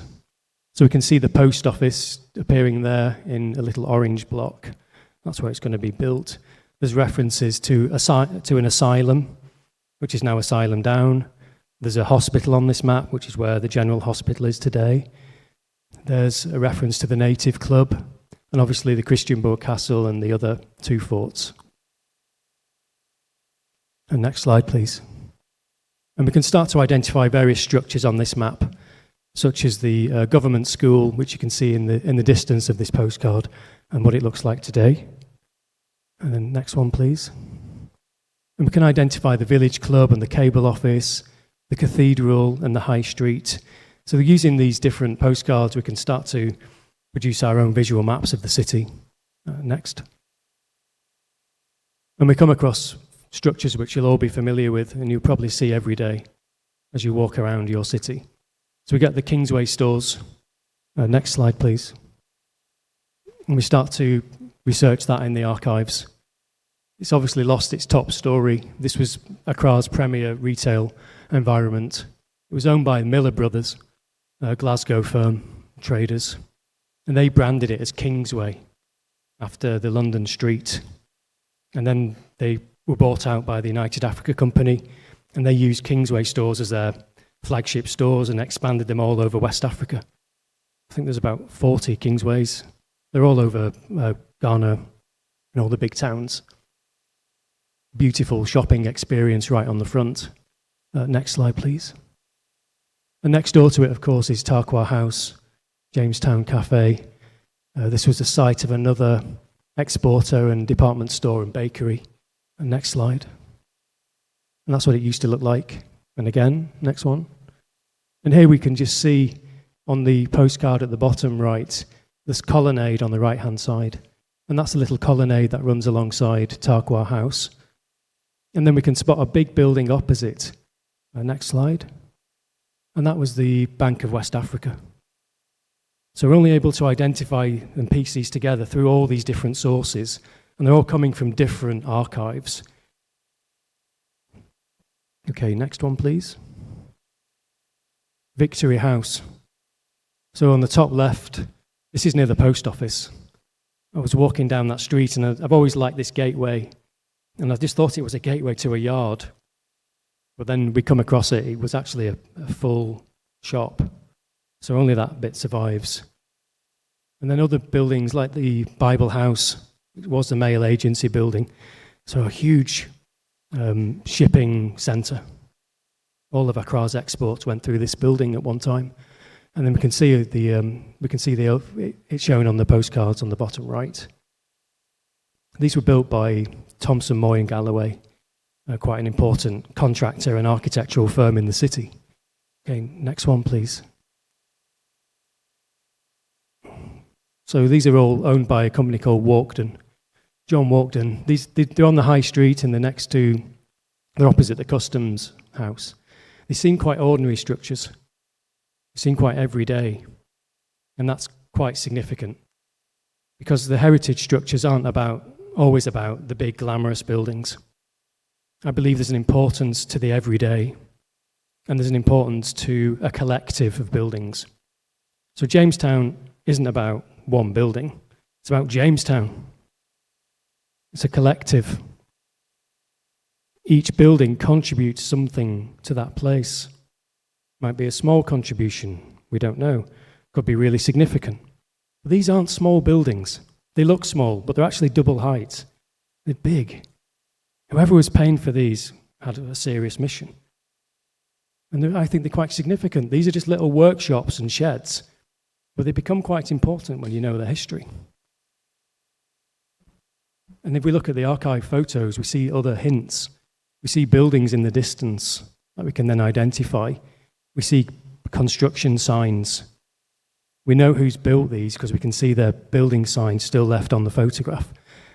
So we can see the post office appearing there in a little orange block. That's where it's going to be built. There's references to an asylum, which is now Asylum Down. There's a hospital on this map, which is where the General Hospital is today. There's a reference to the Native Club, and obviously the Christianborg Castle and the other two forts. And next slide, please. And we can start to identify various structures on this map, such as the government school, which you can see in the distance of this postcard, and what it looks like today. And then next one, please. And we can identify the village club and the cable office, the cathedral and the high street. So using these different postcards, we can start to produce our own visual maps of the city. Next. And we come across structures which you'll all be familiar with and you'll probably see every day as you walk around your city. So we get the Kingsway stores. Next slide, please. And we start to research that in the archives. It's obviously lost its top story. This was Accra's premier retail environment. It was owned by Miller Brothers, a Glasgow firm, traders, and they branded it as Kingsway after the London street. And then they were bought out by the United Africa Company, and they used Kingsway stores as their flagship stores and expanded them all over West Africa. I think there's about 40 Kingsways. They're all over Ghana and all the big towns. Beautiful shopping experience right on the front. Next slide, please. And next door to it, of course, is Tarkwa House, Jamestown Cafe. This was the site of another exporter and department store and bakery. And next slide. And that's what it used to look like. And again, next one. And here we can just see on the postcard at the bottom right, this colonnade on the right-hand side. And that's a little colonnade that runs alongside Tarkwa House. And then we can spot a big building opposite. Next slide. And that was the Bank of West Africa. So we're only able to identify and piece these together through all these different sources, and they're all coming from different archives. Okay, next one, please. Victory House. So on the top left, this is near the post office. I was walking down that street, and I've always liked this gateway, and I just thought it was a gateway to a yard. But then we come across it, it was actually a full shop. So only that bit survives. And then other buildings like the Bible House, it was the mail agency building. So a huge shipping centre. All of Accra's exports went through this building at one time. And then we can see it's shown on the postcards on the bottom right. These were built by Thomson Moy and Galloway, quite an important contractor and architectural firm in the city. Okay, next one, please. So these are all owned by a company called Walkden. John Walkden. They're on the high street, and they're opposite the customs house. They seem quite ordinary structures. They seem quite everyday, and that's quite significant because the heritage structures aren't always about the big glamorous buildings. I believe there's an importance to the everyday, and there's an importance to a collective of buildings. So Jamestown isn't about one building, it's about Jamestown. It's a collective. Each building contributes something to that place. Might be a small contribution, we don't know. Could be really significant. But these aren't small buildings. They look small, but they're actually double height. They're big. Whoever was paying for these had a serious mission. And I think they're quite significant. These are just little workshops and sheds, but they become quite important when you know their history. And if we look at the archive photos, we see other hints. We see buildings in the distance that we can then identify. We see construction signs. We know who's built these because we can see their building signs still left on the photograph.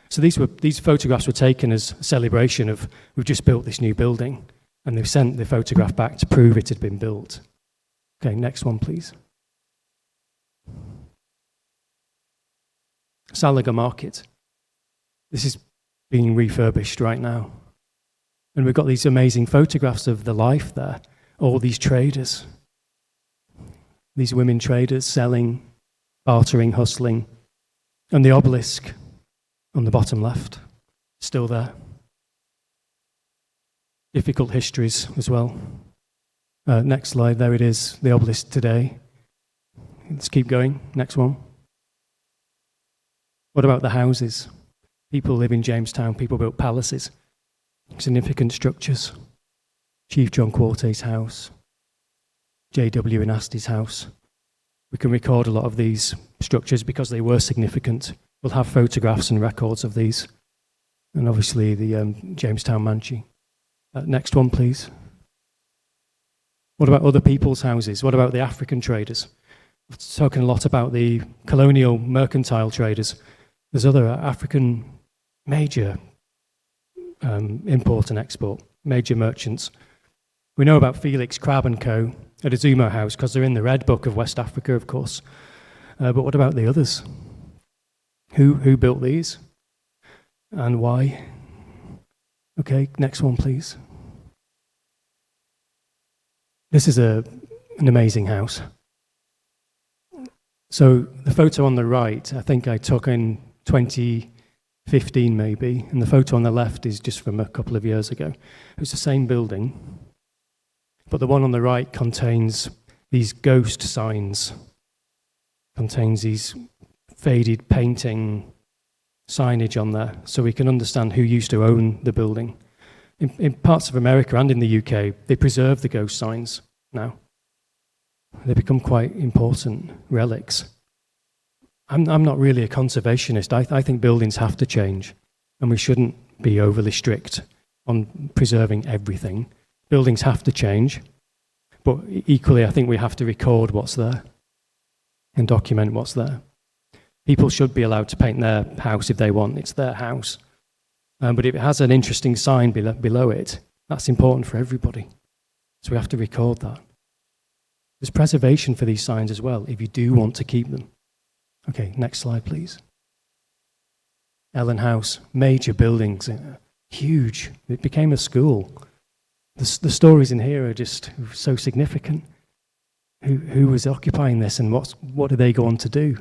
So these photographs were taken as a celebration of, we've just built this new building, and they've sent the photograph back to prove it had been built. Okay, next one, please. Salaga Market. This is being refurbished right now. And we've got these amazing photographs of the life there. all these traders, these women traders selling, bartering, hustling, and the obelisk on the bottom left, still there. Difficult histories as well. Next slide, there it is, the obelisk today. Let's keep going, next one. What about the houses? People live in Jamestown, people built palaces, significant structures. Chief John Quarte's house, J.W. Anasti's house. We can record a lot of these structures because they were significant. We'll have photographs and records of these. And obviously the Jamestown Mansion. Next one, please. What about other people's houses? What about the African traders? I've spoken a lot about the colonial mercantile traders. There's other African major import and export, major merchants. We know about Felix Crabbe and Co. at Azumo House because they're in the Red Book of West Africa, of course. But what about the others? Who built these? And why? Okay, next one, please. This is an amazing house. So the photo on the right, I think I took in 2015 maybe, and the photo on the left is just from a couple of years ago. It's the same building, but the one on the right contains these ghost signs, contains these faded painting signage on there, so we can understand who used to own the building. In parts of America and in the UK, they preserve the ghost signs now. They become quite important relics. I'm not really a conservationist. I think buildings have to change, and we shouldn't be overly strict on preserving everything. Buildings have to change, but equally I think we have to record what's there and document what's there. People should be allowed to paint their house if they want. It's their house. But if it has an interesting sign below it, that's important for everybody. So we have to record that. There's preservation for these signs as well, if you do want to keep them. Okay, next slide, please. Ellen House, major buildings, huge. It became a school. The stories in here are just so significant. Who was occupying this and what did they go on to do?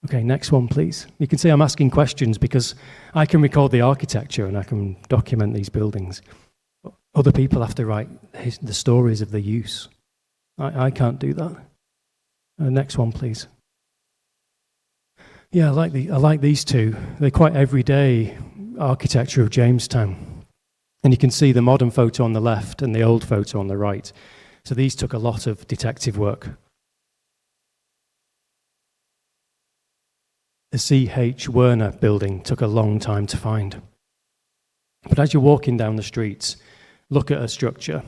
Okay, next one, please. You can see I'm asking questions because I can record the architecture and I can document these buildings. Other people have to write the stories of the use. I can't do that. Next one, please. Yeah, I like these two. They're quite everyday architecture of Jamestown. And you can see the modern photo on the left and the old photo on the right. So these took a lot of detective work. The C.H. Werner building took a long time to find. But as you're walking down the streets, look at a structure.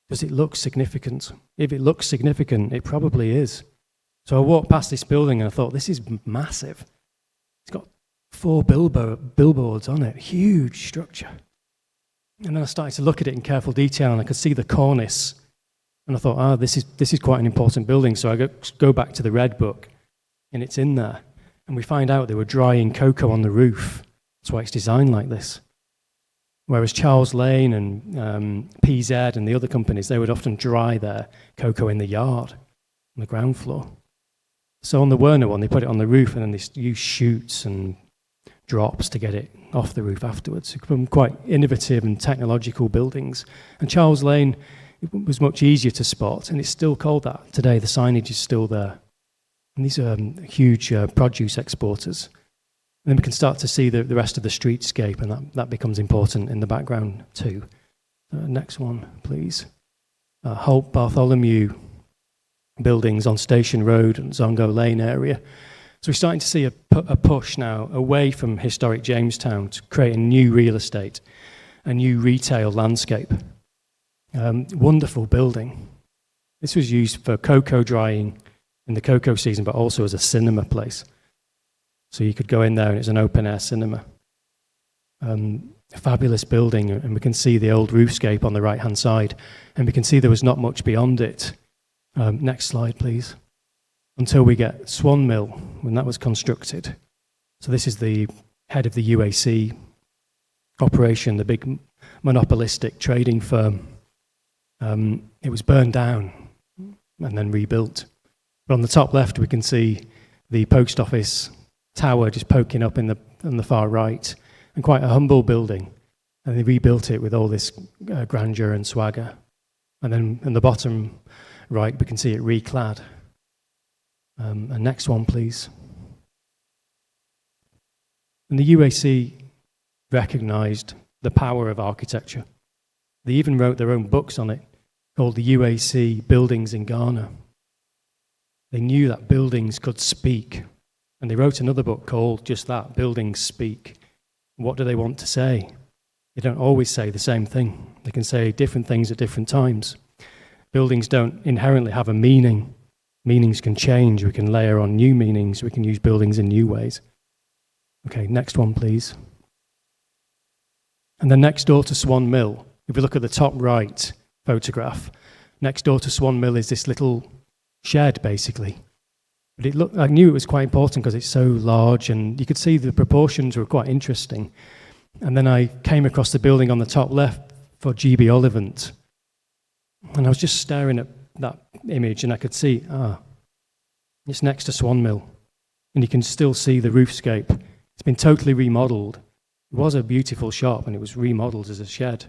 Does it look significant? If it looks significant, it probably is. So I walked past this building and I thought, this is massive. It's got 4 billboards on it, huge structure. And then I started to look at it in careful detail and I could see the cornice. And I thought, this is quite an important building. So I go back to the Red Book and it's in there. And we find out they were drying cocoa on the roof. That's why it's designed like this. Whereas Charles Lane and PZ and the other companies, they would often dry their cocoa in the yard, on the ground floor. So on the Werner one, they put it on the roof and then they use chutes and drops to get it off the roof afterwards. It's become quite innovative and technological buildings. And Charles Lane was much easier to spot, and it's still called that today. The signage is still there. And these are huge produce exporters. And then we can start to see the rest of the streetscape, and that becomes important in the background too. Next one, please. Holt Bartholomew buildings on Station Road and Zongo Lane area. So we're starting to see a push now away from historic Jamestown to create a new real estate, a new retail landscape. Wonderful building. This was used for cocoa drying in the cocoa season, but also as a cinema place. So you could go in there and it's an open-air cinema. A fabulous building, and we can see the old roofscape on the right-hand side, and we can see there was not much beyond it. Next slide, please. Until we get Swan Mill, when that was constructed. So this is the head of the UAC operation, the big monopolistic trading firm. It was burned down and then rebuilt. But on the top left, we can see the post office tower just poking up on the far right, and quite a humble building. And they rebuilt it with all this grandeur and swagger. And then in the bottom right, we can see it reclad. And next one, please. And the UAC recognized the power of architecture. They even wrote their own books on it, called the UAC Buildings in Ghana. They knew that buildings could speak. And they wrote another book called just that, Buildings Speak. What do they want to say? They don't always say the same thing. They can say different things at different times. Buildings don't inherently have a meaning. Meanings can change. We can layer on new meanings. We can use buildings in new ways. Okay, next one, please. And then next door to Swan Mill, if we look at the top right photograph, next door to Swan Mill is this little shed, basically. But I knew it was quite important because it's so large, and you could see the proportions were quite interesting. And then I came across the building on the top left for GB Ollivant. And I was just staring at that image, and I could see, it's next to Swan Mill. And you can still see the roofscape. It's been totally remodeled. It was a beautiful shop, and it was remodeled as a shed.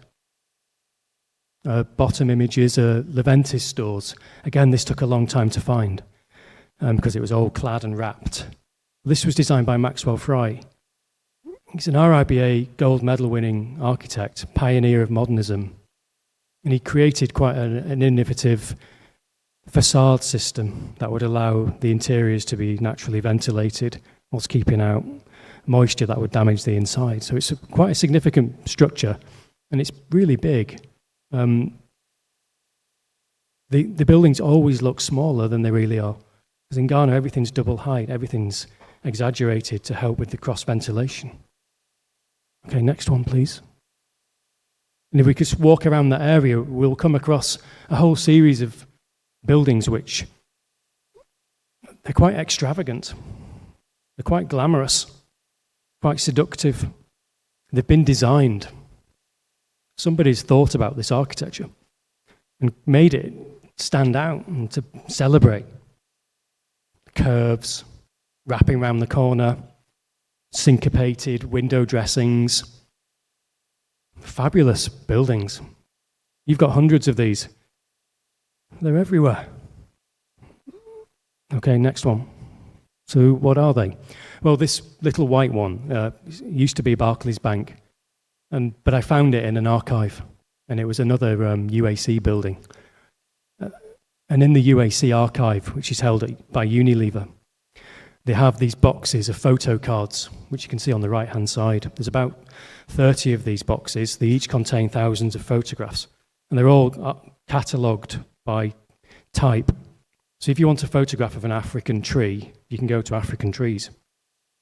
Bottom images are Leventis stores. Again, this took a long time to find because it was all clad and wrapped. This was designed by Maxwell Fry. He's an RIBA gold medal winning architect, pioneer of modernism. And he created quite an innovative facade system that would allow the interiors to be naturally ventilated whilst keeping out moisture that would damage the inside. So it's quite a significant structure, and it's really big. The buildings always look smaller than they really are. Because in Ghana, everything's double height, everything's exaggerated to help with the cross ventilation. Okay, next one, please. And if we could walk around that area, we'll come across a whole series of buildings which they're quite extravagant. They're quite glamorous, quite seductive. They've been designed. Somebody's thought about this architecture and made it stand out and to celebrate. Curves, wrapping around the corner, syncopated window dressings, fabulous buildings. You've got hundreds of these. They're everywhere. Okay, next one. So what are they? Well, this little white one used to be Barclays Bank, but I found it in an archive, and it was another UAC building. And in the UAC archive, which is held by Unilever, they have these boxes of photo cards, which you can see on the right-hand side. There's about 30 of these boxes. They each contain thousands of photographs, and they're all catalogued by type. So if you want a photograph of an African tree, you can go to African trees.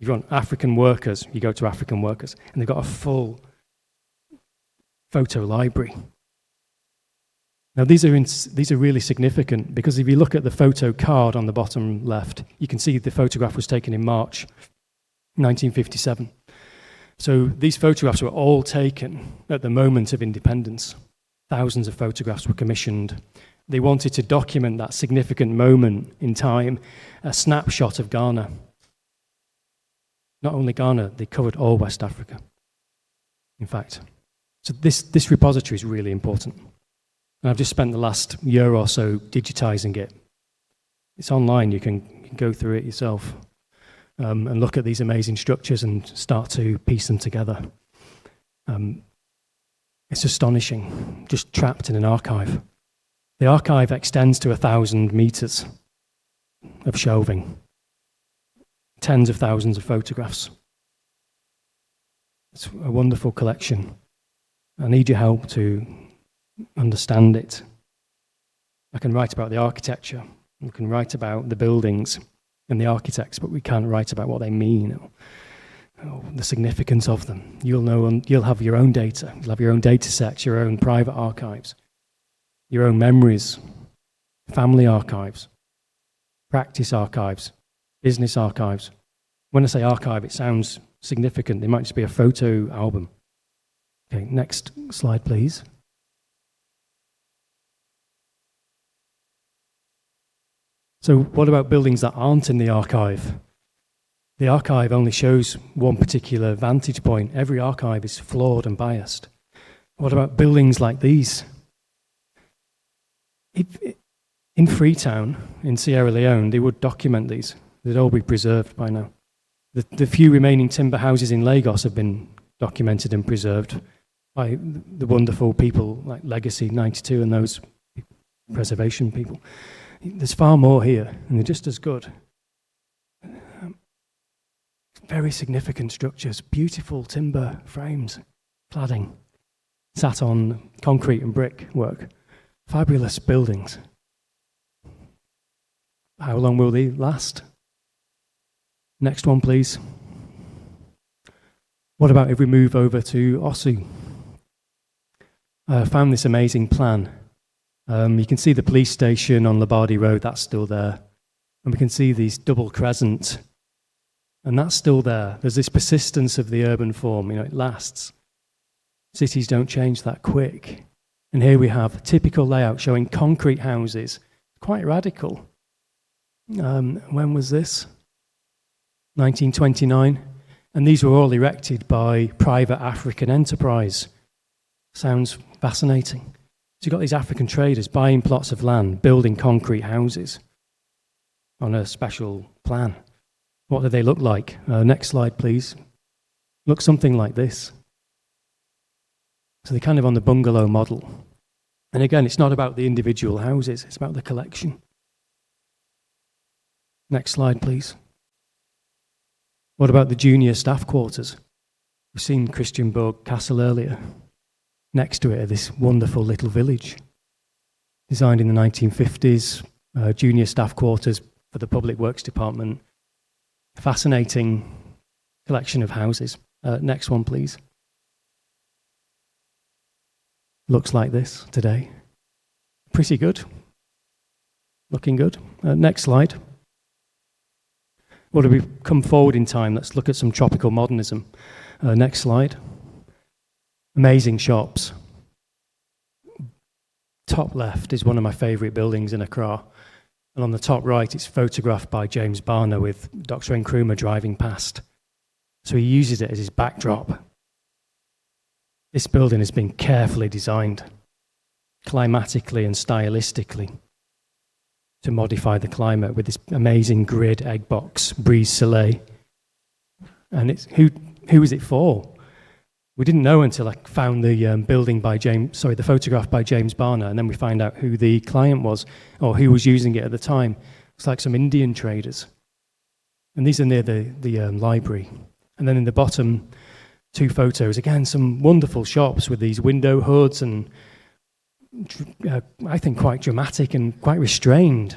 If you want African workers, you go to African workers. And they've got a full photo library. Now, these are really significant because if you look at the photo card on the bottom left, you can see the photograph was taken in March 1957. So these photographs were all taken at the moment of independence. Thousands of photographs were commissioned. They wanted to document that significant moment in time, a snapshot of Ghana. Not only Ghana, they covered all West Africa, in fact. So this repository is really important. And I've just spent the last year or so digitizing it. It's online, you can go through it yourself and look at these amazing structures and start to piece them together. It's astonishing, just trapped in an archive. The archive extends to 1,000 meters of shelving, tens of thousands of photographs. It's a wonderful collection. I need your help to understand it. I can write about the architecture, we can write about the buildings and the architects, but we can't write about what they mean or the significance of them. You'll know, you'll have your own data, you'll have your own data sets, your own private archives, your own memories, family archives, practice archives, business archives. When I say archive, it sounds significant. It might just be a photo album. Okay, next slide, please. So what about buildings that aren't in the archive? The archive only shows one particular vantage point. Every archive is flawed and biased. What about buildings like these? In Freetown, in Sierra Leone, they would document these. They'd all be preserved by now. The few remaining timber houses in Lagos have been documented and preserved by the wonderful people like Legacy 92 and those preservation people. There's far more here, and they're just as good. Very significant structures, beautiful timber frames, cladding, sat on concrete and brick work. Fabulous buildings. How long will they last? Next one, please. What about if we move over to Osu? I found this amazing plan. You can see the police station on Labardi Road, that's still there. And we can see these double crescent, and that's still there. There's this persistence of the urban form, it lasts. Cities don't change that quick. And here we have a typical layout showing concrete houses, quite radical. When was this? 1929. And these were all erected by private African enterprise. Sounds fascinating. So you've got these African traders buying plots of land, building concrete houses on a special plan. What do they look like? Next slide, please. Look something like this. So they're kind of on the bungalow model. And again, it's not about the individual houses, it's about the collection. Next slide, please. What about the junior staff quarters? We've seen Christianborg Castle earlier. Next to it are this wonderful little village, designed in the 1950s, junior staff quarters for the Public Works Department. Fascinating collection of houses. Next one, please. Looks like this today. Pretty good. Looking good. Next slide. Well, we come forward in time. Let's look at some tropical modernism. Next slide. Amazing shops. Top left is one of my favorite buildings in Accra. And on the top right, it's photographed by James Barner with Dr. Nkrumah driving past. So he uses it as his backdrop. This building has been carefully designed, climatically and stylistically, to modify the climate with this amazing grid egg box, brise soleil. And it's who is it for? We didn't know until I found the the photograph by James Barner, and then we find out who the client was or who was using it at the time. It's like some Indian traders. And these are near the library. And then in the bottom, two photos, again, some wonderful shops with these window hoods and I think quite dramatic and quite restrained,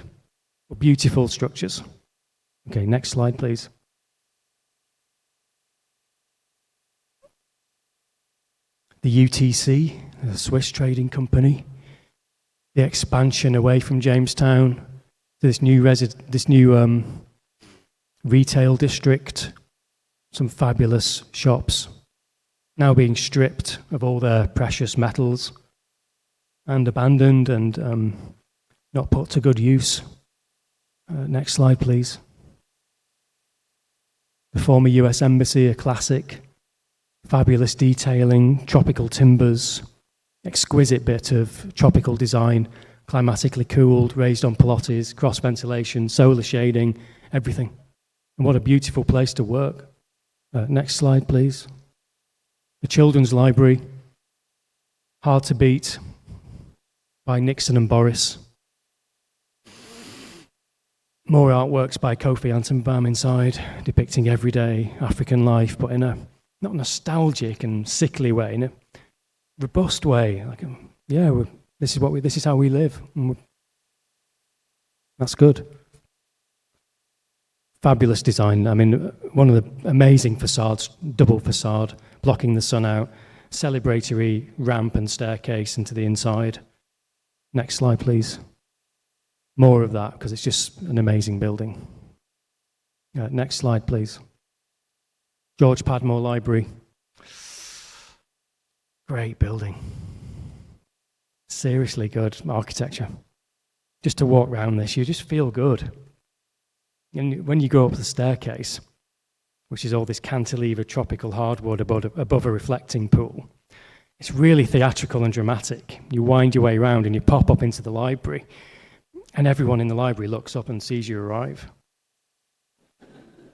but beautiful structures. Okay, next slide, please. The UTC, the Swiss trading company, the expansion away from Jamestown to this new retail district, some fabulous shops, now being stripped of all their precious metals and abandoned and not put to good use. Next slide, please. The former US Embassy, a classic. Fabulous detailing, tropical timbers, exquisite bit of tropical design, climatically cooled, raised on pilotis, cross ventilation, solar shading, everything. And what a beautiful place to work. Next slide, please. The Children's Library, Hard to Beat by Nixon and Boris. More artworks by Kofi Antonbaum inside, depicting everyday African life, but in a not nostalgic and sickly way, in a robust way. Like, this is how we live. That's good. Fabulous design. I mean, one of the amazing facades, double facade, blocking the sun out, celebratory ramp and staircase into the inside. Next slide, please. More of that, because it's just an amazing building. Next slide, please. George Padmore Library. Great building. Seriously good architecture. just to walk around this, you just feel good. And when you go up the staircase, which is all this cantilever tropical hardwood above a reflecting pool, it's really theatrical and dramatic. You wind your way around and you pop up into the library, and everyone in the library looks up and sees you arrive.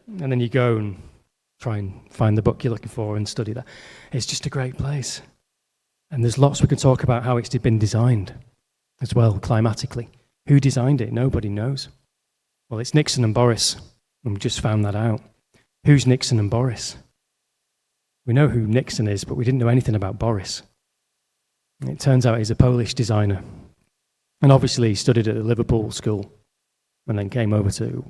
And then you go and try and find the book you're looking for and study that. It's just a great place. And there's lots we could talk about how it's been designed as well, climatically. Who designed it? Nobody knows. Well, it's Nixon and Boris, and we just found that out. Who's Nixon and Boris? We know who Nixon is, but we didn't know anything about Boris. And it turns out he's a Polish designer. And obviously he studied at the Liverpool School and then came over to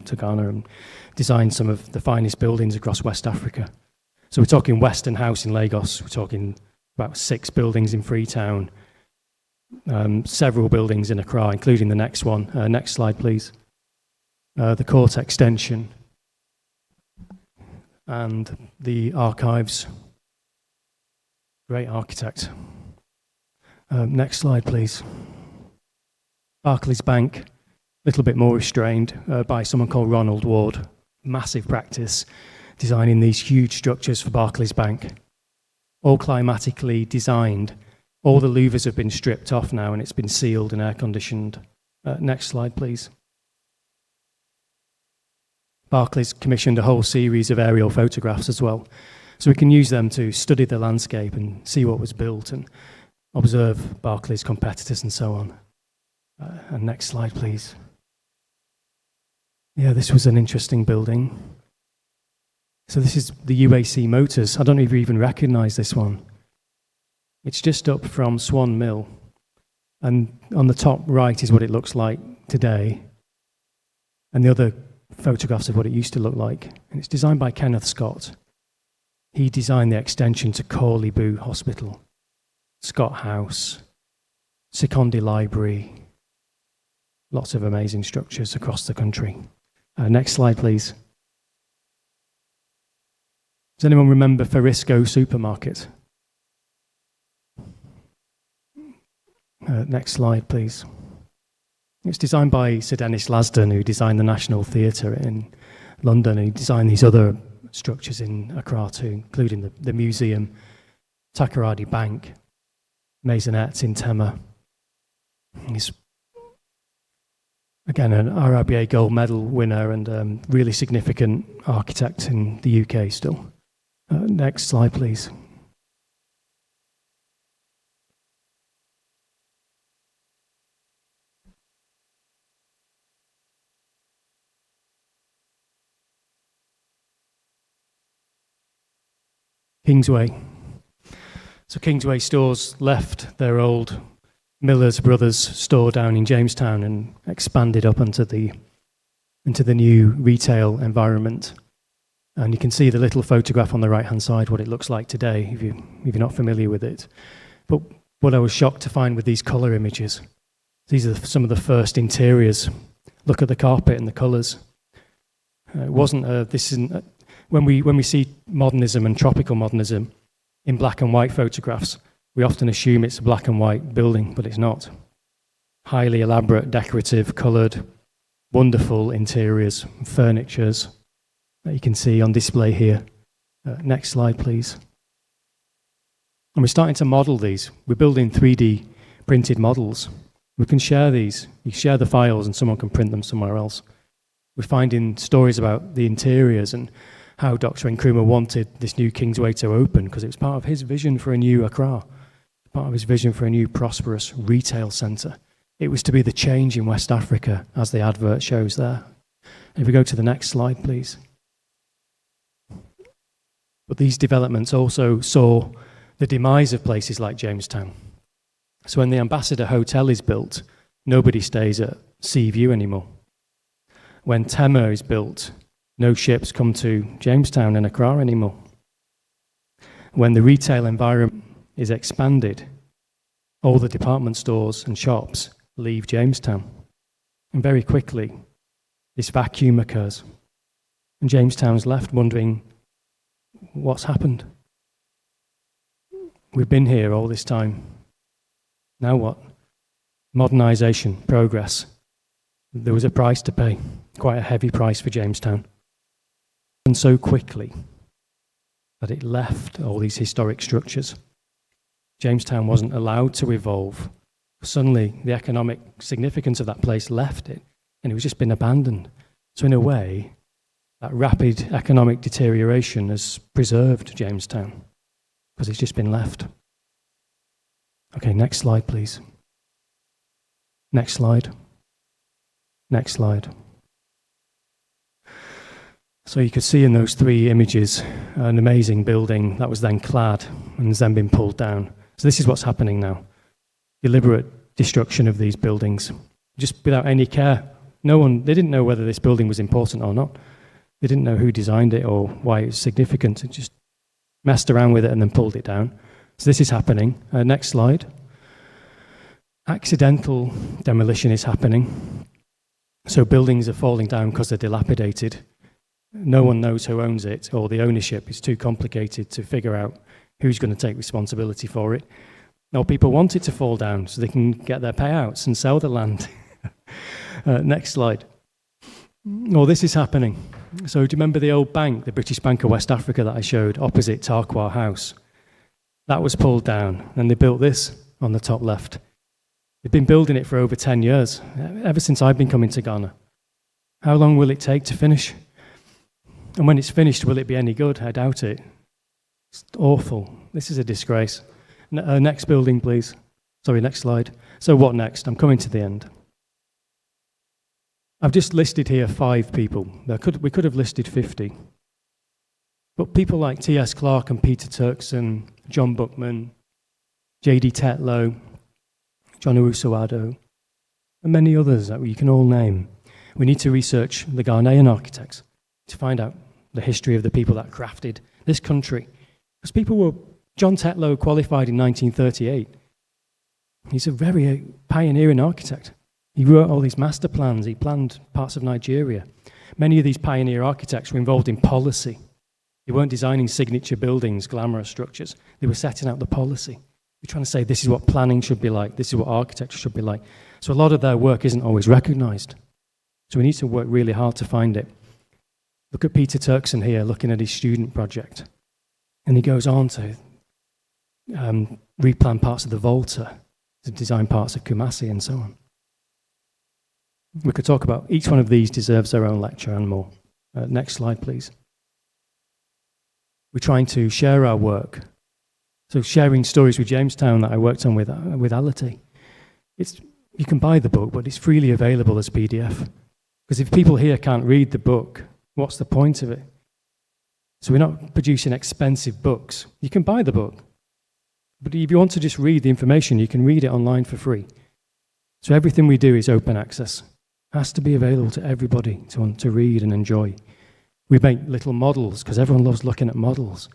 Ghana and designed some of the finest buildings across West Africa. So we're talking Western House in Lagos, we're talking about 6 buildings in Freetown, several buildings in Accra, including the next one. Next slide, please. The court extension and the archives. Great architect. Next slide, please. Barclays Bank, a little bit more restrained by someone called Ronald Ward. Massive practice designing these huge structures for Barclays Bank. All climatically designed. All the louvers have been stripped off now and it's been sealed and air conditioned. Next slide, please. Barclays commissioned a whole series of aerial photographs as well. So we can use them to study the landscape and see what was built and observe Barclays' competitors and so on. And next slide, please. Yeah, this was an interesting building. So this is the UAC Motors. I don't know if you even recognize this one. It's just up from Swan Mill. And on the top right is what it looks like today. And the other photographs of what it used to look like. And it's designed by Kenneth Scott. He designed the extension to Corley Boo Hospital, Scott House, Secondi Library, lots of amazing structures across the country. Next slide, please. Does anyone remember Farisco Supermarket? Next slide, please. It's designed by Sir Dennis Lasdon, who designed the National Theatre in London. He designed these other structures in Accra too, including the museum, Takoradi Bank, Maisonettes in Tema. He's, again, an RIBA gold medal winner and really significant architect in the UK still. Next slide, please. Kingsway. So Kingsway Stores left their old Miller's Brothers store down in Jamestown and expanded up into the new retail environment. And you can see the little photograph on the right-hand side, what it looks like today, if you're not familiar with it. But what I was shocked to find with these color images, these are some of the first interiors. Look at the carpet and the colors. When we see modernism and tropical modernism in black and white photographs, we often assume it's a black and white building, but it's not. Highly elaborate, decorative, colored, wonderful interiors, furnitures that you can see on display here. Next slide, please. And we're starting to model these. We're building 3D printed models. We can share these. You share the files and someone can print them somewhere else. We're finding stories about the interiors and how Dr. Nkrumah wanted this new Kingsway to open because it was part of his vision for a new Accra, part of his vision for a new prosperous retail centre. It was to be the change in West Africa, as the advert shows there. If we go to the next slide, please. But these developments also saw the demise of places like Jamestown. So when the Ambassador Hotel is built, nobody stays at Sea View anymore. When Tema is built, no ships come to Jamestown and Accra anymore. When the retail environment is expanded, all the department stores and shops leave Jamestown. And very quickly, this vacuum occurs. And Jamestown's left wondering, what's happened? We've been here all this time. Now what? Modernization, progress, There was a price to pay, quite a heavy price for Jamestown. And so quickly that it left all these historic structures. Jamestown wasn't allowed to evolve. Suddenly, the economic significance of that place left it, and it was just been abandoned. So in a way, that rapid economic deterioration has preserved Jamestown, because it's just been left. Okay, next slide, please. Next slide. Next slide. So you could see in those three images an amazing building that was then clad and has then been pulled down. So this is what's happening now. Deliberate destruction of these buildings, just without any care. They didn't know whether this building was important or not. They didn't know who designed it or why it was significant. It just messed around with it and then pulled it down. So this is happening. Next slide. Accidental demolition is happening. So buildings are falling down because they're dilapidated. No one knows who owns it, or the ownership is too complicated to figure out who's going to take responsibility for it. Now, people want it to fall down so they can get their payouts and sell the land. Next slide. Oh, this is happening. So do you remember the old bank, the British Bank of West Africa that I showed opposite Tarkwa House? That was pulled down, and they built this on the top left. They've been building it for over 10 years, ever since I've been coming to Ghana. How long will it take to finish? And when it's finished, will it be any good? I doubt it. It's awful. This is a disgrace. Next building, please. Sorry, next slide. So what next? I'm coming to the end. I've just listed here 5 people. We could have listed 50. But people like T.S. Clarke and Peter Turkson, John Buckman, J.D. Tetlow, John Owusu-Addo, and many others that you can all name. We need to research the Ghanaian architects to find out the history of the people that crafted this country. Because John Tetlow qualified in 1938. He's a very pioneering architect. He wrote all these master plans. He planned parts of Nigeria. Many of these pioneer architects were involved in policy. They weren't designing signature buildings, glamorous structures. They were setting out the policy. They're trying to say this is what planning should be like. This is what architecture should be like. So a lot of their work isn't always recognized. So we need to work really hard to find it. Look at Peter Turkson here, looking at his student project. And he goes on to replan parts of the Volta, to design parts of Kumasi and so on. We could talk about each one of these deserves their own lecture and more. Next slide, please. We're trying to share our work. So sharing stories with Jamestown that I worked on with Ality. You can buy the book, but it's freely available as PDF. Because if people here can't read the book, what's the point of it? So we're not producing expensive books. You can buy the book. But if you want to just read the information, you can read it online for free. So everything we do is open access. It has to be available to everybody to read and enjoy. We make little models because everyone loves looking at models.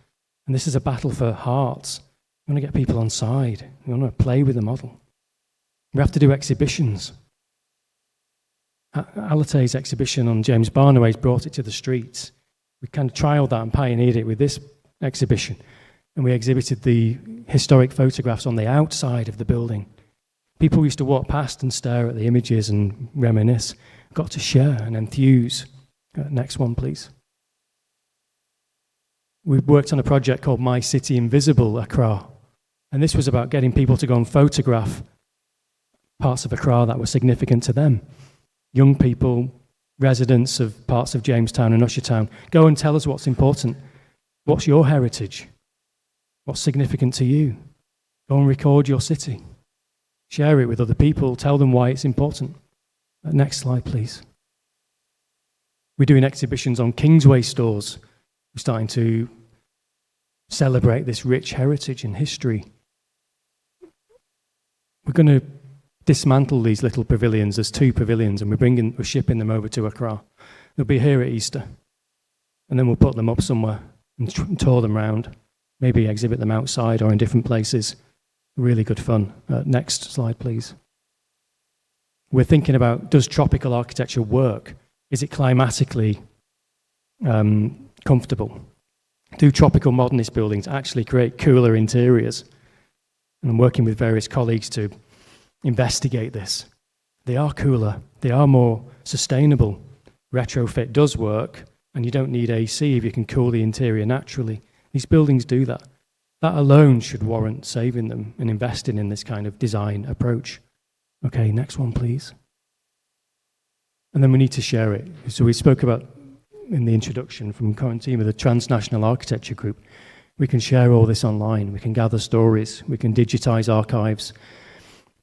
And this is a battle for hearts. We want to get people on side. We want to play with the model. We have to do exhibitions. Alate's exhibition on James Barnaway's brought it to the streets. We kind of trialed that and pioneered it with this exhibition. And we exhibited the historic photographs on the outside of the building. People used to walk past and stare at the images and reminisce. Got to share and enthuse. Next one, please. We worked on a project called My City Invisible, Accra. And this was about getting people to go and photograph parts of Accra that were significant to them. Young people, residents of parts of Jamestown and Ushertown, go and tell us what's important. What's your heritage? What's significant to you? Go and record your city. Share it with other people. Tell them why it's important. Next slide, please. We're doing exhibitions on Kingsway stores. We're starting to celebrate this rich heritage and history. We're going to dismantle these little pavilions. There's 2 pavilions, and we're shipping them over to Accra. They'll be here at Easter. And then we'll put them up somewhere and tour them around. Maybe exhibit them outside or in different places. Really good fun. Next slide, please. We're thinking about, does tropical architecture work? Is it climatically comfortable? Do tropical modernist buildings actually create cooler interiors? And I'm working with various colleagues to investigate this. They are cooler. They are more sustainable. Retrofit does work, and you don't need AC if you can cool the interior naturally. These buildings do that. That alone should warrant saving them and investing in this kind of design approach. Okay, next one, please. And then we need to share it. So we spoke about, in the introduction from current team of the Transnational Architecture Group, we can share all this online, we can gather stories, we can digitize archives.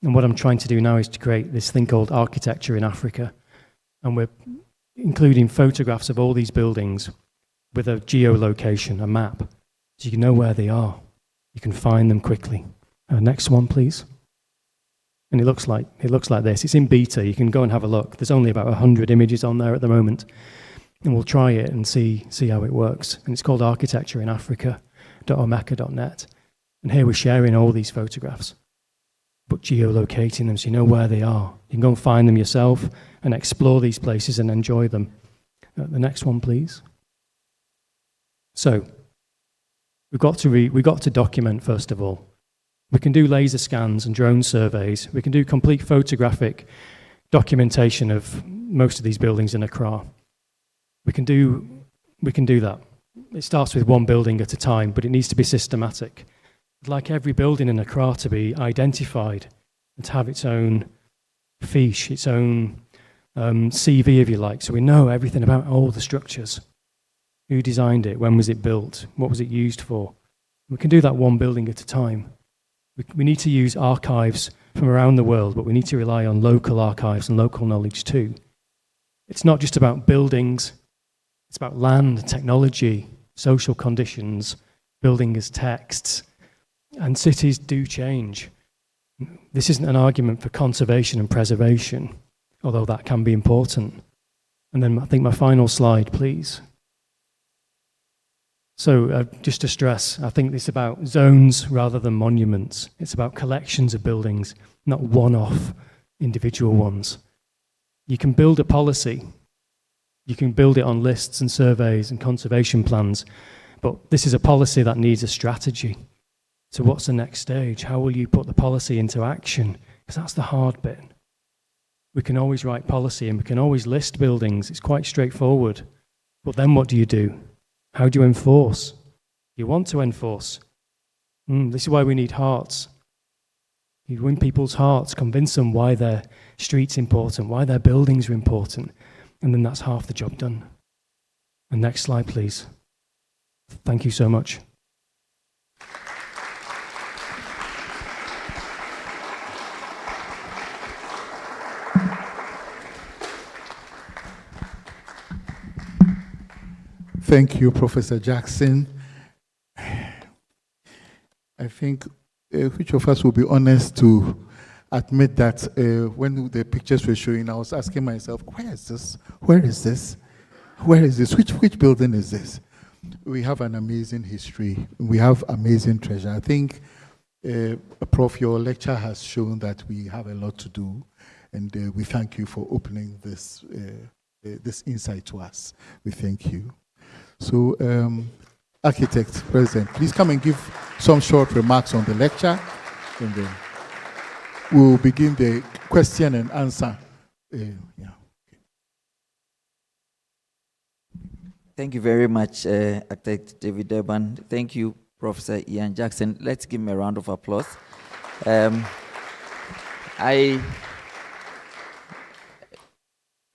And what I'm trying to do now is to create this thing called Architecture in Africa. And we're including photographs of all these buildings with a geolocation, a map, so you can know where they are. You can find them quickly. Next one, please. And it looks like this. It's in beta. You can go and have a look. There's only about 100 images on there at the moment. And we'll try it and see how it works. And it's called architectureinafrica.omeka.net. And here we're sharing all these photographs, but geolocating them so you know where they are. You can go and find them yourself and explore these places and enjoy them. The next one, please. So we've got to document, first of all. We can do laser scans and drone surveys. We can do complete photographic documentation of most of these buildings in Accra. We can do that. It starts with one building at a time, but it needs to be systematic. I'd like every building in Accra to be identified and to have its own fiche, its own CV, if you like, so we know everything about all the structures. Who designed it? When was it built? What was it used for? We can do that one building at a time. We need to use archives from around the world, but we need to rely on local archives and local knowledge too. It's not just about buildings, it's about land, technology, social conditions, building as texts, and cities do change. This isn't an argument for conservation and preservation, although that can be important. And then I think my final slide, please. So just to stress, I think it's about zones rather than monuments. It's about collections of buildings, not one-off individual ones. You can build a policy. You can build it on lists and surveys and conservation plans, but this is a policy that needs a strategy. So what's the next stage? How will you put the policy into action? Because that's the hard bit. We can always write policy and we can always list buildings. It's quite straightforward. But then what do you do? How do you enforce? You want to enforce. This is why we need hearts. You win people's hearts, convince them why their street's important, why their buildings are important, and then that's half the job done. And next slide, please. Thank you so much. Thank you, Professor Jackson. I think which of us will be honest to admit that when the pictures were showing, I was asking myself, where is this? Where is this? Where is this? Which building is this? We have an amazing history. We have amazing treasure. I think, Prof, your lecture has shown that we have a lot to do, and we thank you for opening this insight to us. We thank you. So, Architect President, please come and give some short remarks on the lecture, and then we'll begin the question and answer. Thank you very much, Architect David Durban. Thank you, Professor Ian Jackson. Let's give him a round of applause. I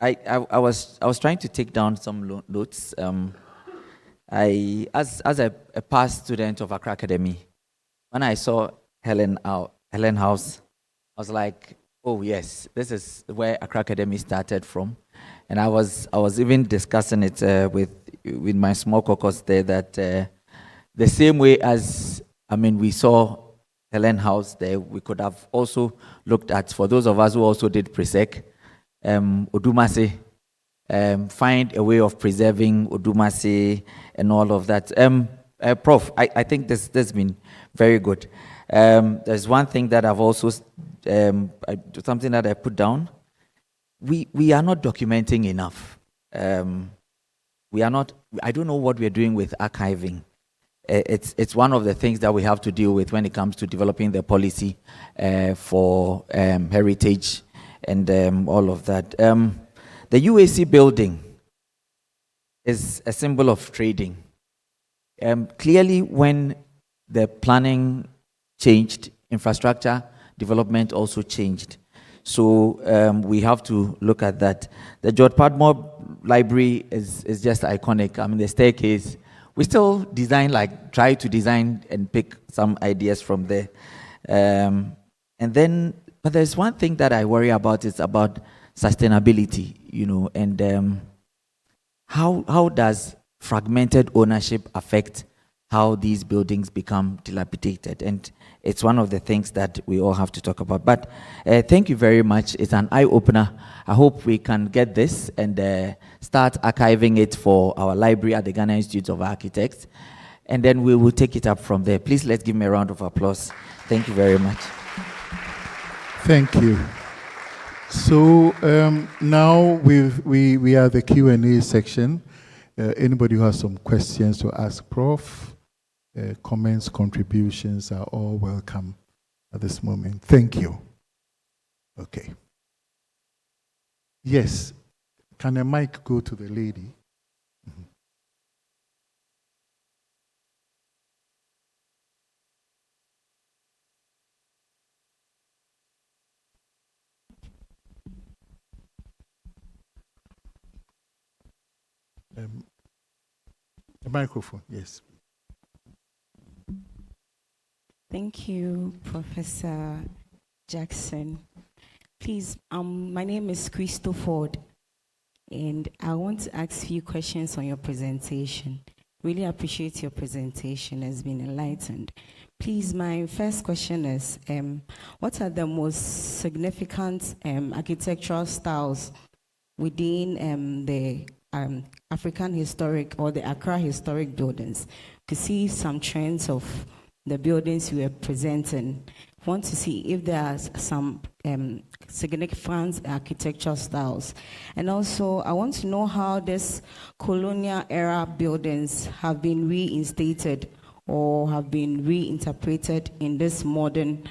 was trying to take down some notes. As a past student of Accra Academy, when I saw Helen House, I was like, oh yes, this is where Accra Academy started from. And I was even discussing it with my small caucus there that the same way as, we saw Helen House there, we could have also looked at, for those of us who also did pre-sec, Odumase, find a way of preserving Odumase and all of that. Prof, I think this has been very good. There's one thing that I've also, something that I put down. We are not documenting enough. We are not, I don't know what we're doing with archiving. It's one of the things that we have to deal with when it comes to developing the policy for heritage and all of that. The UAC building is a symbol of trading. Clearly, when the planning changed, infrastructure development also changed. So we have to look at that. The George Padmore Library is just iconic. I mean, the staircase, we still try to design and pick some ideas from there. But there's one thing that I worry about, is about sustainability, and how does fragmented ownership affect how these buildings become dilapidated? And it's one of the things that we all have to talk about. But thank you very much. It's an eye-opener. I hope we can get this and start archiving it for our library at the Ghana Institute of Architects. And then we will take it up from there. Please, let's give me a round of applause. Thank you very much. Thank you. So now we are the Q&A section. Anybody who has some questions to ask Prof, comments, contributions are all welcome at this moment. Thank you. Okay. Yes. Can a mic go to the lady? The microphone, yes. Thank you, Professor Jackson. Please, my name is Crystal Ford, and I want to ask a few questions on your presentation. Really appreciate your presentation. It's been enlightened. Please, my first question is, what are the most significant architectural styles within the African historic or the Accra historic buildings? To see some trends of the buildings you were presenting. Want to see if there are some significant architectural styles. And also, I want to know how this colonial era buildings have been reinstated or have been reinterpreted in this modern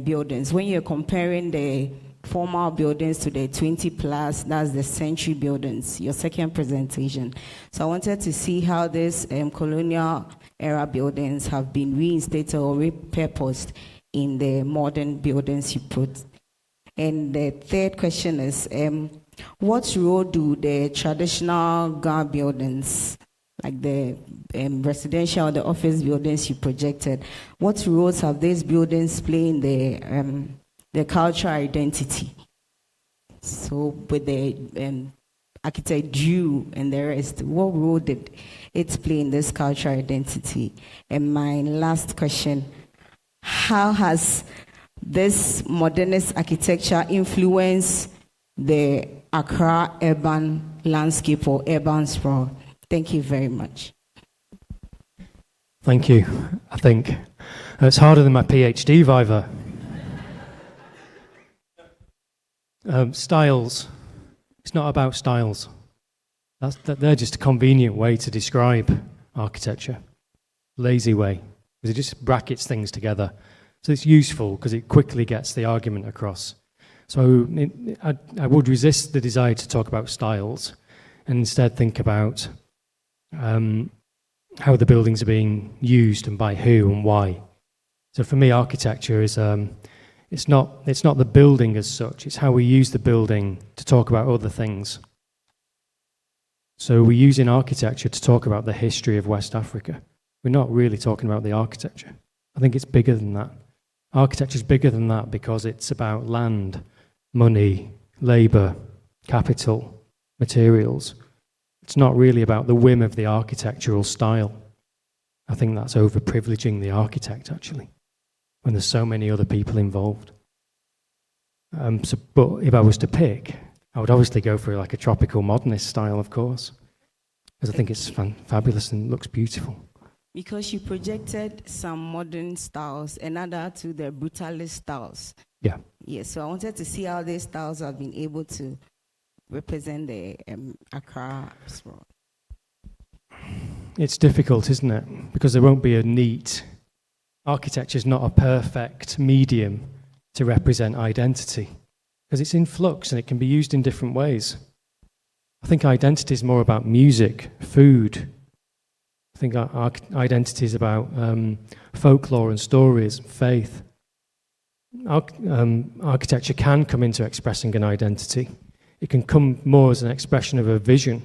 buildings. When you're comparing the formal buildings to the 20 plus, that's the century buildings, your second presentation. So I wanted to see how this colonial era buildings have been reinstated or repurposed in the modern buildings you put. And the third question is, what role do the traditional Ghana buildings, like the residential or the office buildings you projected, what roles have these buildings played in the cultural identity? So with the architect Drew and the rest, what role did it play in this cultural identity? And my last question, how has this modernist architecture influenced the Accra urban landscape or urban sprawl? Thank you very much. Thank you. I think it's harder than my PhD, Viva. Styles. It's not about styles. They're just a convenient way to describe architecture. Lazy way, because it just brackets things together. So it's useful because it quickly gets the argument across. So I would resist the desire to talk about styles and instead think about how the buildings are being used and by who and why. So for me, architecture is it's not the building as such, it's how we use the building to talk about other things. So we're using architecture to talk about the history of West Africa. We're not really talking about the architecture. I think it's bigger than that. Architecture is bigger than that because it's about land, money, labor, capital, materials. It's not really about the whim of the architectural style. I think that's overprivileging the architect, actually, when there's so many other people involved. But if I was to pick, I would obviously go for like a tropical modernist style, of course, because I think it's fabulous and looks beautiful. Because you projected some modern styles and other to the brutalist styles. Yeah. Yeah, so I wanted to see how these styles have been able to represent the Accra sprawl. It's difficult, isn't it? Because there won't be a neat... Architecture is not a perfect medium to represent identity. because it's in flux and it can be used in different ways. I think identity is more about music, food. I think our identity is about folklore and stories, faith. Architecture can come into expressing an identity. It can come more as an expression of a vision.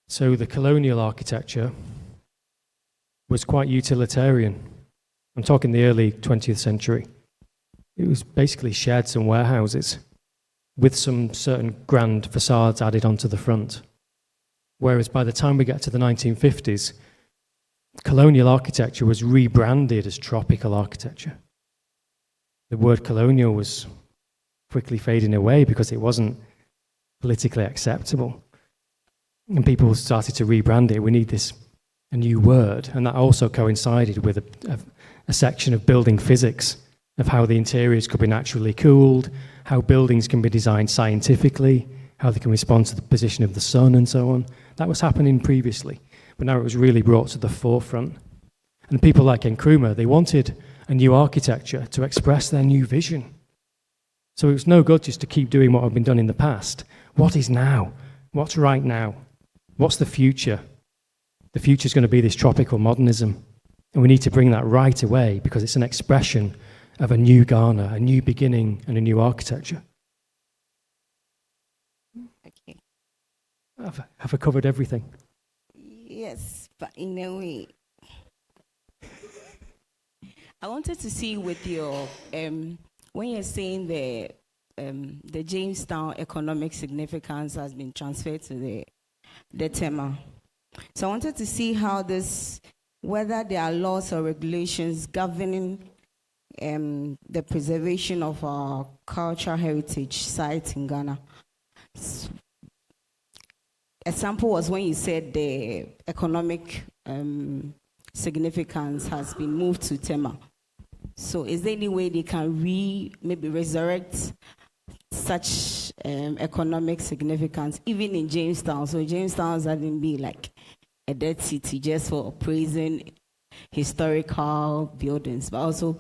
So the colonial architecture was quite utilitarian. I'm talking the early 20th century. It was basically sheds and warehouses with some certain grand facades added onto the front. Whereas by the time we get to the 1950s, colonial architecture was rebranded as tropical architecture. The word colonial was quickly fading away because it wasn't politically acceptable. And people started to rebrand it. We need a new word. And that also coincided with a section of building physics, of how the interiors could be naturally cooled, how buildings can be designed scientifically, how they can respond to the position of the sun and so on. That was happening previously, but now it was really brought to the forefront. And people like Nkrumah, they wanted a new architecture to express their new vision. So it was no good just to keep doing what had been done in the past. What is now? What's right now? What's the future? The future is going to be this tropical modernism. And we need to bring that right away because it's an expression of a new Ghana, a new beginning, and a new architecture. Okay. Have I covered everything? Yes, but in a way. I wanted to see with your, when you're saying the Jamestown economic significance has been transferred to the Tema. So I wanted to see how whether there are laws or regulations governing the preservation of our cultural heritage sites in Ghana. Example was when you said the economic significance has been moved to Tema. So is there any way they can maybe resurrect such economic significance, even in Jamestown? So Jamestown doesn't be like a dead city just for praising historical buildings, but also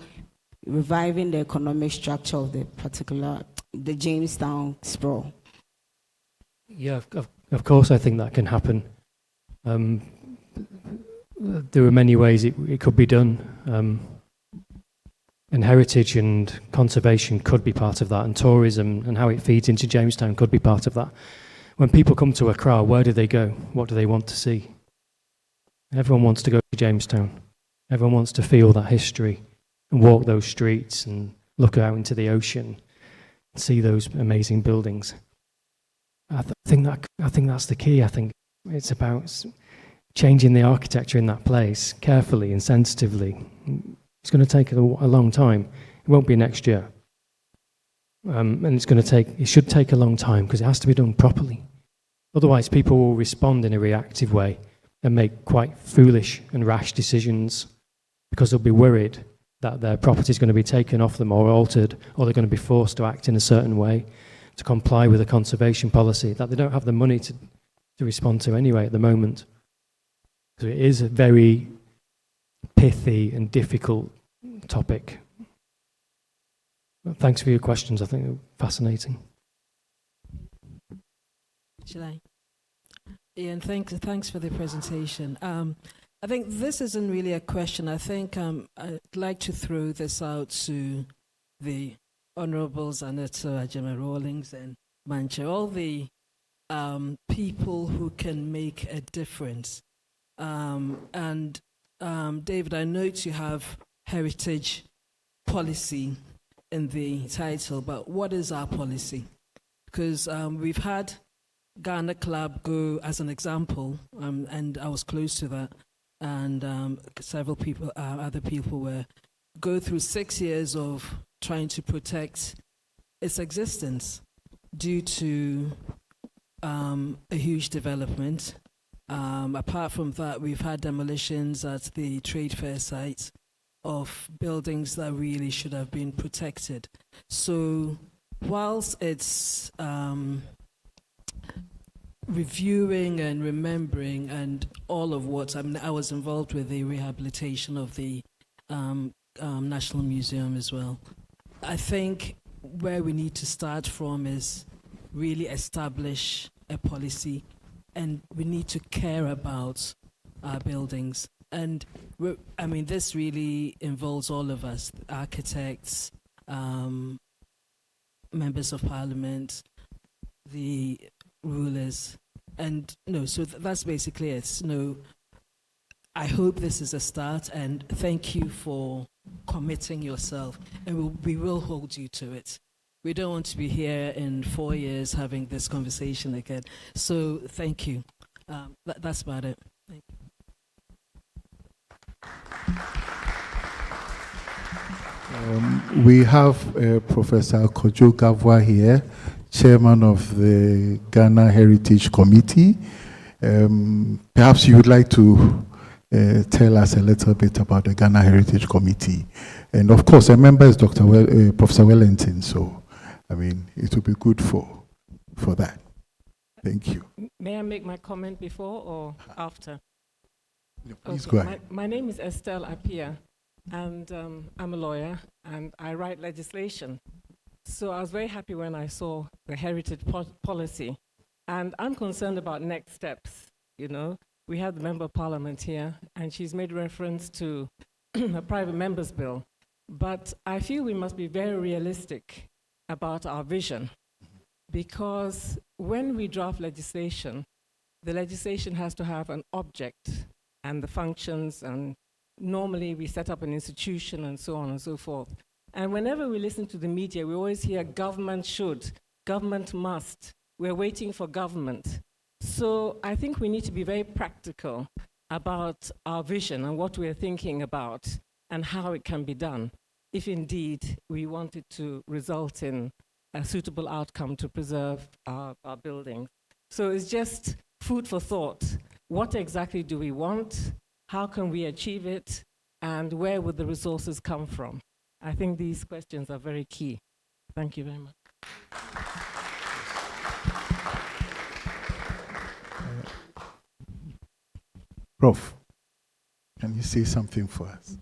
reviving the economic structure of the Jamestown sprawl. Yeah, of course I think that can happen. There are many ways it could be done. And heritage and conservation could be part of that, and tourism and how it feeds into Jamestown could be part of that. When people come to Accra, where do they go? What do they want to see? Everyone wants to go to Jamestown. Everyone wants to feel that history and walk those streets and look out into the ocean and see those amazing buildings. I think that's the key. I think it's about changing the architecture in that place carefully and sensitively. It's going to take a long time. It won't be next year. And it should take a long time because it has to be done properly. Otherwise, people will respond in a reactive way and make quite foolish and rash decisions because they'll be worried that their property is going to be taken off them or altered, or they're going to be forced to act in a certain way to comply with a conservation policy that they don't have the money to respond to anyway at the moment. So it is a very pithy and difficult topic. Well, thanks for your questions. I think they're fascinating. Should I? Ian, thanks for the presentation. I think this isn't really a question. I think I'd like to throw this out to the Honourables Aneta, Ajema Rawlings and Manche, all the people who can make a difference. David, I note you have heritage policy in the title, but what is our policy? Because we've had Ghana Club go as an example, and I was close to that, and several people, other people go through 6 years of trying to protect its existence due to a huge development. Apart from that, we've had demolitions at the trade fair sites of buildings that really should have been protected. So whilst it's reviewing and remembering and all of what, I was involved with the rehabilitation of the National Museum as well. I think where we need to start from is really establish a policy, and we need to care about our buildings. And I mean, this really involves all of us, architects, members of parliament, the rulers, and so that's basically it. I hope this is a start, and thank you for committing yourself, and we will hold you to it. We don't want to be here in 4 years having this conversation again. So thank you. That's about it. Thank you. We have Professor Kojo Gavwa here, Chairman of the Ghana Heritage Committee. Perhaps you would like to tell us a little bit about the Ghana Heritage Committee. And of course, a member is Professor Wellington, so I mean, it would be good for that. Thank you. May I make my comment before or after? No, please go ahead. My name is Estelle Apia, and I'm a lawyer, and I write legislation. So I was very happy when I saw the heritage policy, and I'm concerned about next steps. We have the Member of Parliament here, and she's made reference to a private member's bill, but I feel we must be very realistic about our vision, because when we draft legislation, the legislation has to have an object and the functions, and normally we set up an institution and so on and so forth. And whenever we listen to the media, we always hear government should, government must, we're waiting for government. So I think we need to be very practical about our vision and what we're thinking about and how it can be done, if indeed we want it to result in a suitable outcome to preserve our buildings. So it's just food for thought. What exactly do we want? How can we achieve it? And where would the resources come from? I think these questions are very key. Thank you very much. Prof, can you say something for us?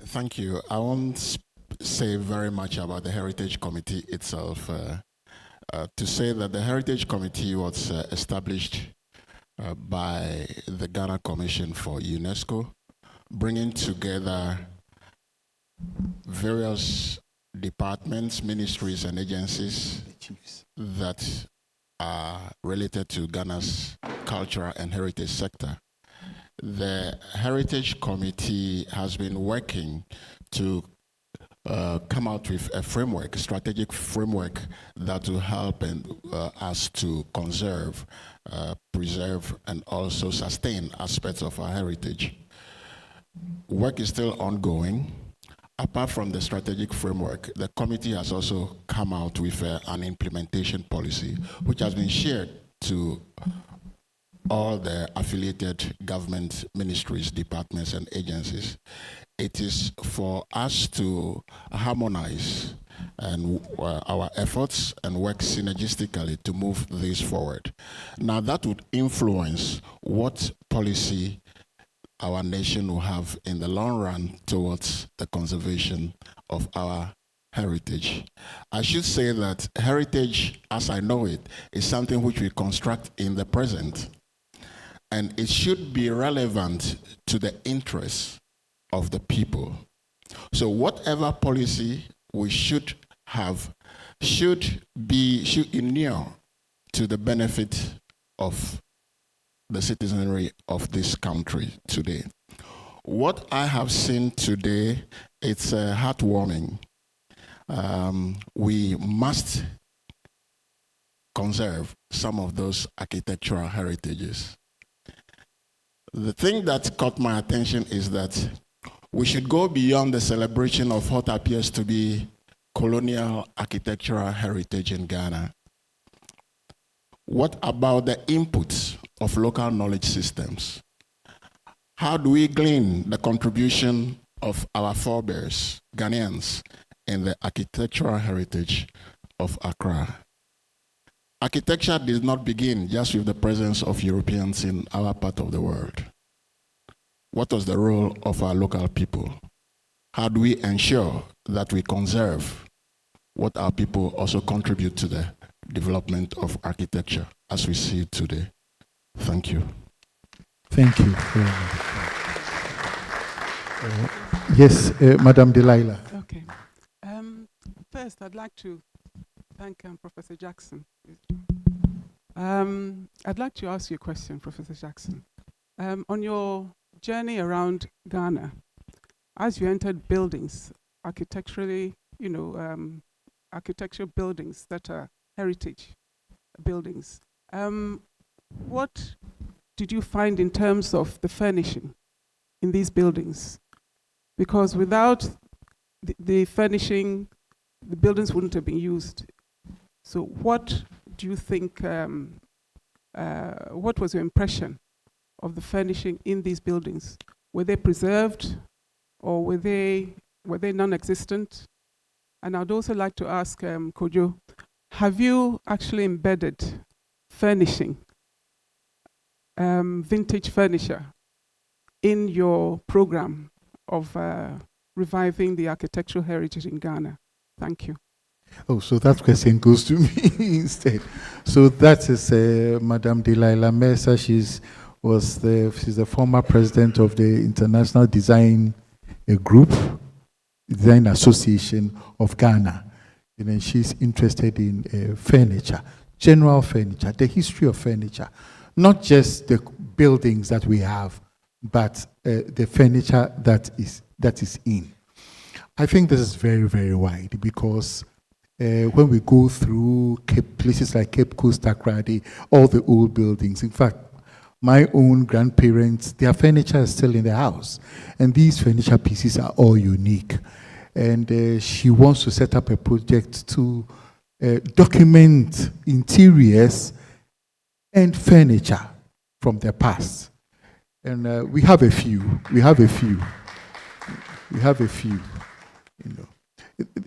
Thank you. I won't say very much about the Heritage Committee itself. To say that the Heritage Committee was established by the Ghana Commission for UNESCO, bringing together various departments, ministries, and agencies that are related to Ghana's cultural and heritage sector. The Heritage Committee has been working to come out with a framework, a strategic framework that will help us to conserve, preserve, and also sustain aspects of our heritage. Work is still ongoing. Apart from the strategic framework, the committee has also come out with an implementation policy, which has been shared to all the affiliated government ministries, departments, and agencies. It is for us to harmonize and our efforts and work synergistically to move this forward. Now that would influence what policy our nation will have in the long run towards the conservation of our heritage. I should say that heritage, as I know it, is something which we construct in the present, and it should be relevant to the interests of the people. So whatever policy we should have should inure to the benefit of the citizenry of this country today. What I have seen today, it's heartwarming. We must conserve some of those architectural heritages. The thing that caught my attention is that we should go beyond the celebration of what appears to be colonial architectural heritage in Ghana. What about the inputs of local knowledge systems? How do we glean the contribution of our forebears, Ghanaians, in the architectural heritage of Accra? Architecture did not begin just with the presence of Europeans in our part of the world. What was the role of our local people? how do we ensure that we conserve what our people also contribute to the development of architecture as we see it today? Thank you. Thank you very much. Yes, Madam Delilah. Okay. First, I'd like to thank Professor Jackson. I'd like to ask you a question, Professor Jackson. On your journey around Ghana, as you entered buildings, architecturally, architectural buildings that are heritage buildings, what did you find in terms of the furnishing in these buildings? Because without the furnishing, the buildings wouldn't have been used. So what do you think, what was your impression of the furnishing in these buildings? Were they preserved, or were they non-existent? And I'd also like to ask Kojo, have you actually embedded furnishing, vintage furniture, in your program of reviving the architectural heritage in Ghana? Thank you. Oh, so that question goes to me instead. So that is Madame Delilah Mesa. She's the former president of the International Design Group, Design Association of Ghana. And she's interested in furniture, general furniture, the history of furniture, not just the buildings that we have, but the furniture that is in. I think this is very, very wide, because when we go through places like Cape Coast, Accra, all the old buildings, in fact, my own grandparents, their furniture is still in the house. And these furniture pieces are all unique. And she wants to set up a project to document interiors and furniture from the past. And we have a few.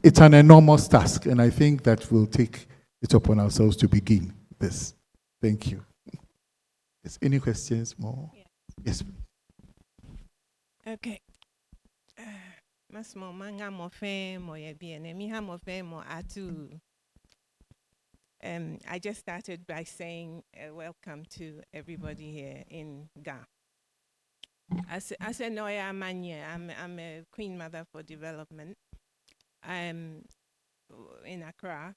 It's an enormous task, and I think that we'll take it upon ourselves to begin this. Thank you. Yes, any questions more? Yes. Okay. Masmo manga mo fe mo ye bien mi ha mo fe mo atu. I just started by saying welcome to everybody here in Ghana. As a Noya Manye, I'm a Queen Mother for Development. I'm in Accra.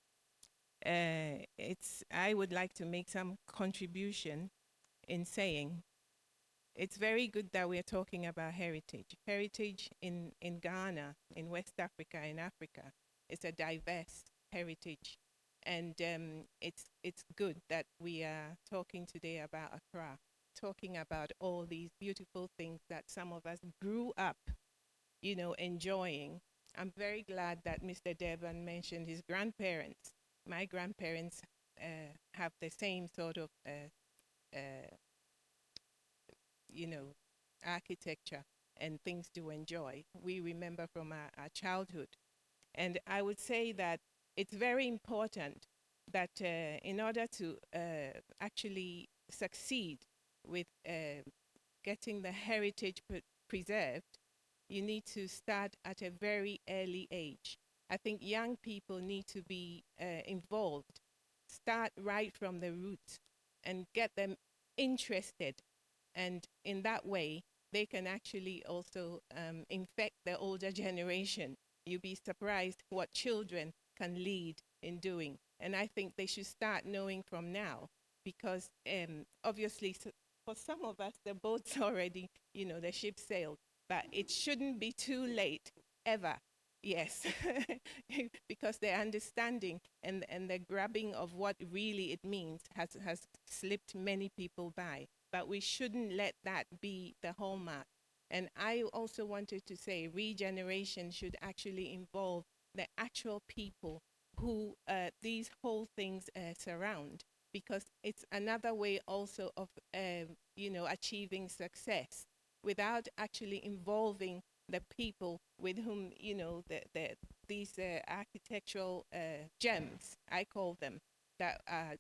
I would like to make some contribution in saying it's very good that we're talking about heritage. Heritage in Ghana, in West Africa, in Africa, it's a diverse heritage. And it's good that we are talking today about Accra, talking about all these beautiful things that some of us grew up, enjoying. I'm very glad that Mr. Devan mentioned his grandparents. My grandparents have the same sort of architecture and things to enjoy. We remember from our childhood. And I would say that it's very important that in order to actually succeed with getting the heritage preserved, you need to start at a very early age. I think young people need to be involved, start right from the roots and get them interested. And in that way, they can actually also infect the older generation. You'll be surprised what children can lead in doing. And I think they should start knowing from now, because obviously for some of us, the boat's already, the ship sailed, but it shouldn't be too late, ever. Yes, because the understanding and the grabbing of what really it means has slipped many people by. But we shouldn't let that be the hallmark. And I also wanted to say regeneration should actually involve the actual people who these whole things surround, because it's another way also of achieving success without actually involving the people with whom these architectural gems, I call them, that are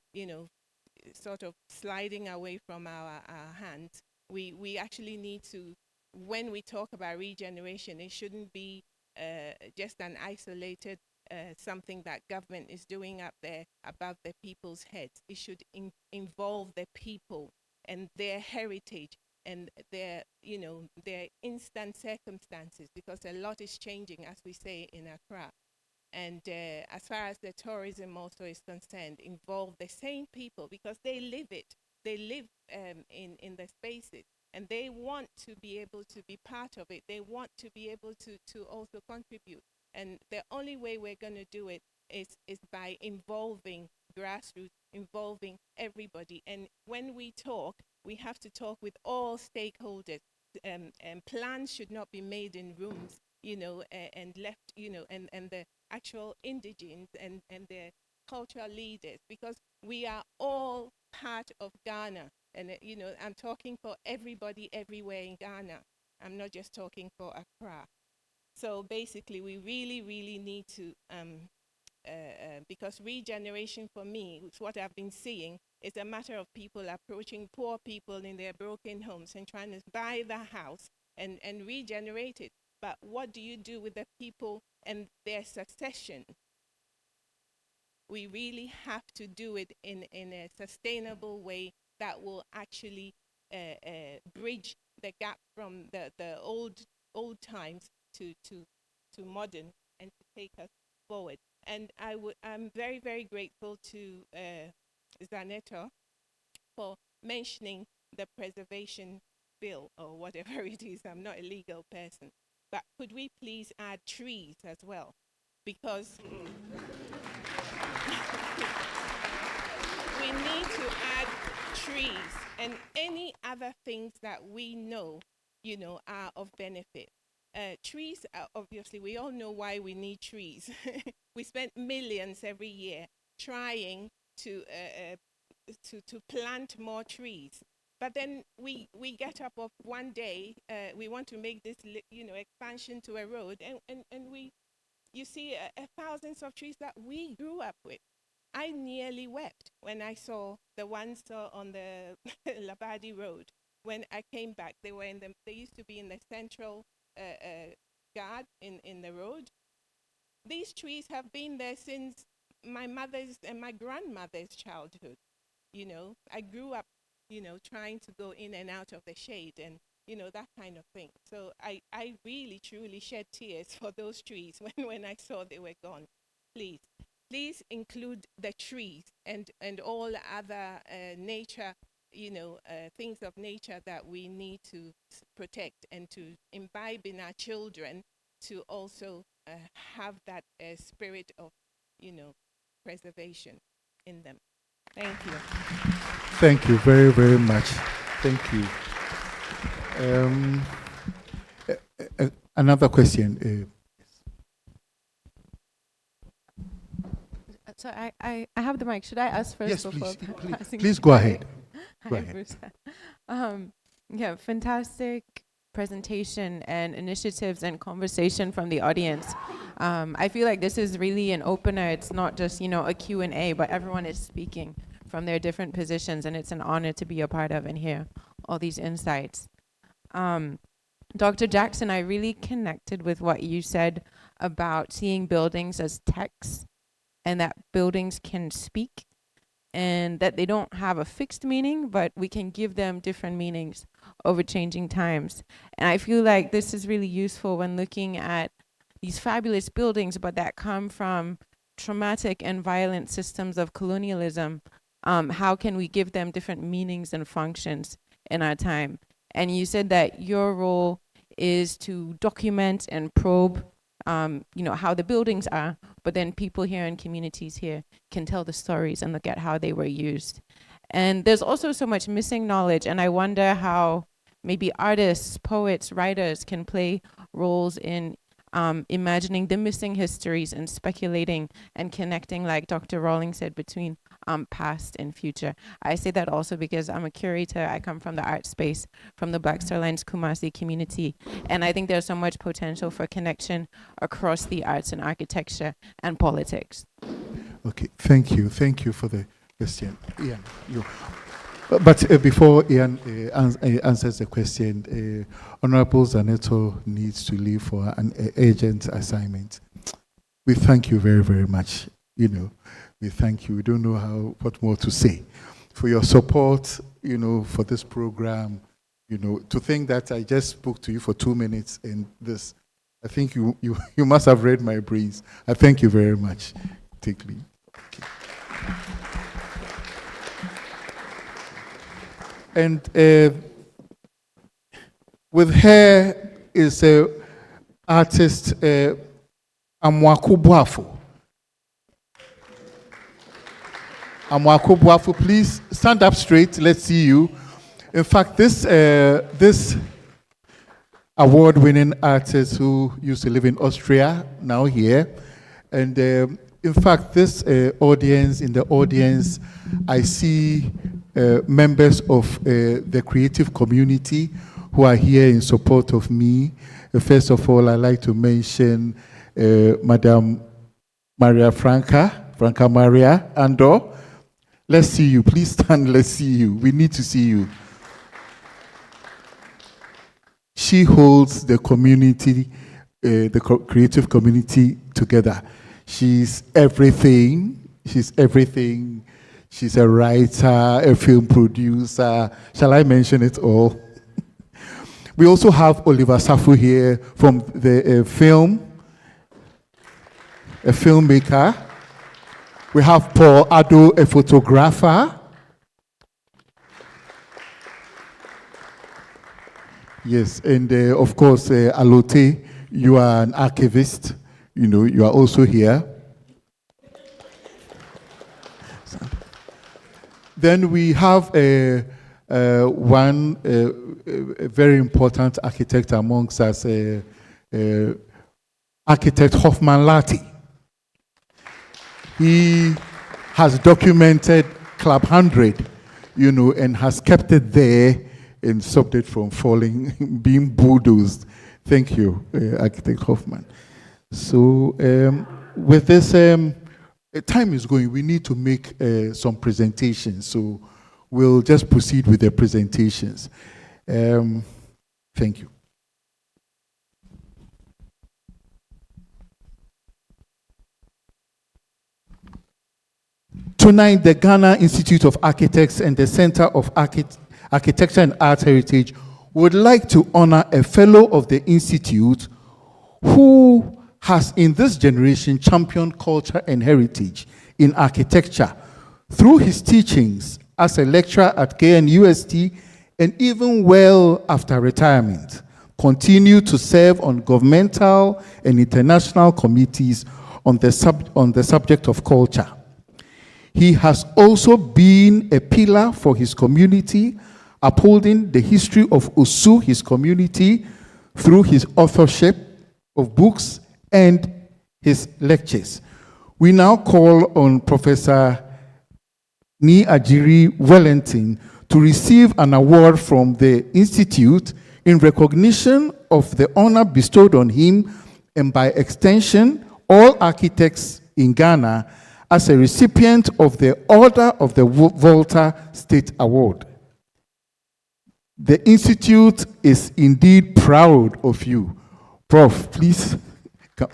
sort of sliding away from our hands. We actually need to, when we talk about regeneration, it shouldn't be just an isolated something that government is doing up there above the people's heads. It should involve the people and their heritage and their, you know, their instant circumstances, because a lot is changing, as we say, in Accra. And as far as the tourism also is concerned, involve the same people, because they live it. They live in the spaces, and they want to be able to be part of it. They want to be able to also contribute. And the only way we're going to do it is by involving grassroots, involving everybody. And when we talk, we have to talk with all stakeholders. And plans should not be made in rooms, you know, and left, you know, and the actual indigenes and the cultural leaders, because we are all part of Ghana. And, you know, I'm talking for everybody everywhere in Ghana. I'm not just talking for Accra. So basically, we really, really need to, because regeneration for me, what I've been seeing, is a matter of people approaching poor people in their broken homes and trying to buy the house and regenerate it. But what do you do with the people and their succession? We really have to do it in a sustainable way that will actually bridge the gap from the old times to modern, and to take us forward. And I'm very, very grateful to Zaneto for mentioning the preservation bill, or whatever it is. I'm not a legal person. But could we please add trees as well? Because we need to add trees and any other things that we know, you know, are of benefit. Trees are, obviously, we all know why we need trees. We spend millions every year trying to plant more trees. But then we get up of one day, we want to make this, you know, expansion to a road, and you see thousands of trees that we grew up with. I nearly wept when I saw the ones on the Labadi Road. When I came back, they used to be in the central guard in the road. These trees have been there since my mother's and my grandmother's childhood. You know, I grew up, you know, trying to go in and out of the shade and, you know, that kind of thing. So I really, truly shed tears for those trees when I saw they were gone. Please include the trees and all other nature, you know, things of nature that we need to protect, and to imbibe in our children to also have that spirit of, you know, preservation in them. Thank you. Thank you very, very much. Thank you. Another question. So I have the mic. Should I ask first? Yes, before please go ahead. Hi, Bruce. Yeah, fantastic presentation and initiatives and conversation from the audience. I feel like this is really an opener. It's not just, you know, a Q&A, but everyone is speaking from their different positions, and it's an honor to be a part of and hear all these insights. Dr. Jackson, I really connected with what you said about seeing buildings as texts, and that buildings can speak, and that they don't have a fixed meaning, but we can give them different meanings over changing times. And I feel like this is really useful when looking at these fabulous buildings, but that come from traumatic and violent systems of colonialism. How can we give them different meanings and functions in our time? And you said that your role is to document and probe you know, how the buildings are, but then people here and communities here can tell the stories and look at how they were used. And there's also so much missing knowledge, and I wonder how maybe artists, poets, writers can play roles in imagining the missing histories and speculating and connecting, like Dr. Rawlings said, between past and future. I say that also because I'm a curator. I come from the art space, from the Black Star Lines Kumasi community. And I think there's so much potential for connection across the arts and architecture and politics. Okay, thank you. Thank you for the question. Yeah, you. But before Ian answers the question, Honorable Zaneto needs to leave for an urgent assignment. We thank you very, very much. You know, we thank you. We don't know what more to say for your support. You know, for this program. You know, to think that I just spoke to you for 2 minutes and this, I think you must have read my brains. I thank you very much. Take leave. And with her is artist Amwaku Boafo. Amwaku Boafo, please stand up straight. Let's see you. In fact, this award-winning artist who used to live in Austria, now here, and in fact, this audience, I see members of the creative community who are here in support of me. First of all, I'd like to mention Madam Maria Franca Maria Andor. Let's see you. Please stand, let's see you. We need to see you. She holds the community, the creative community together. She's everything. She's everything. She's a writer, a film producer. Shall I mention it all? We also have Oliver Safu here from the film, a filmmaker. We have Paul Ado, a photographer. Yes, and of course, Alote, you are an archivist. You know, you are also here. Then we have one very important architect amongst us, architect Hoffman Lati. He has documented Club 100, you know, and has kept it there and stopped it from falling, being bulldozed. Thank you, Architect Hoffman. So with this, time is going. We need to make some presentations. So we'll just proceed with the presentations. Thank you. Tonight, the Ghana Institute of Architects and the Center of Architecture and Art Heritage would like to honor a fellow of the Institute who has in this generation championed culture and heritage in architecture through his teachings as a lecturer at KNUST and even well after retirement, continue to serve on governmental and international committees on the subject of culture. He has also been a pillar for his community, upholding the history of Osu, his community, through his authorship of books and his lectures. We now call on Professor Ni Ajiri Wellington to receive an award from the Institute in recognition of the honor bestowed on him and by extension all architects in Ghana as a recipient of the Order of the Volta State Award. The Institute is indeed proud of you. Prof, please come.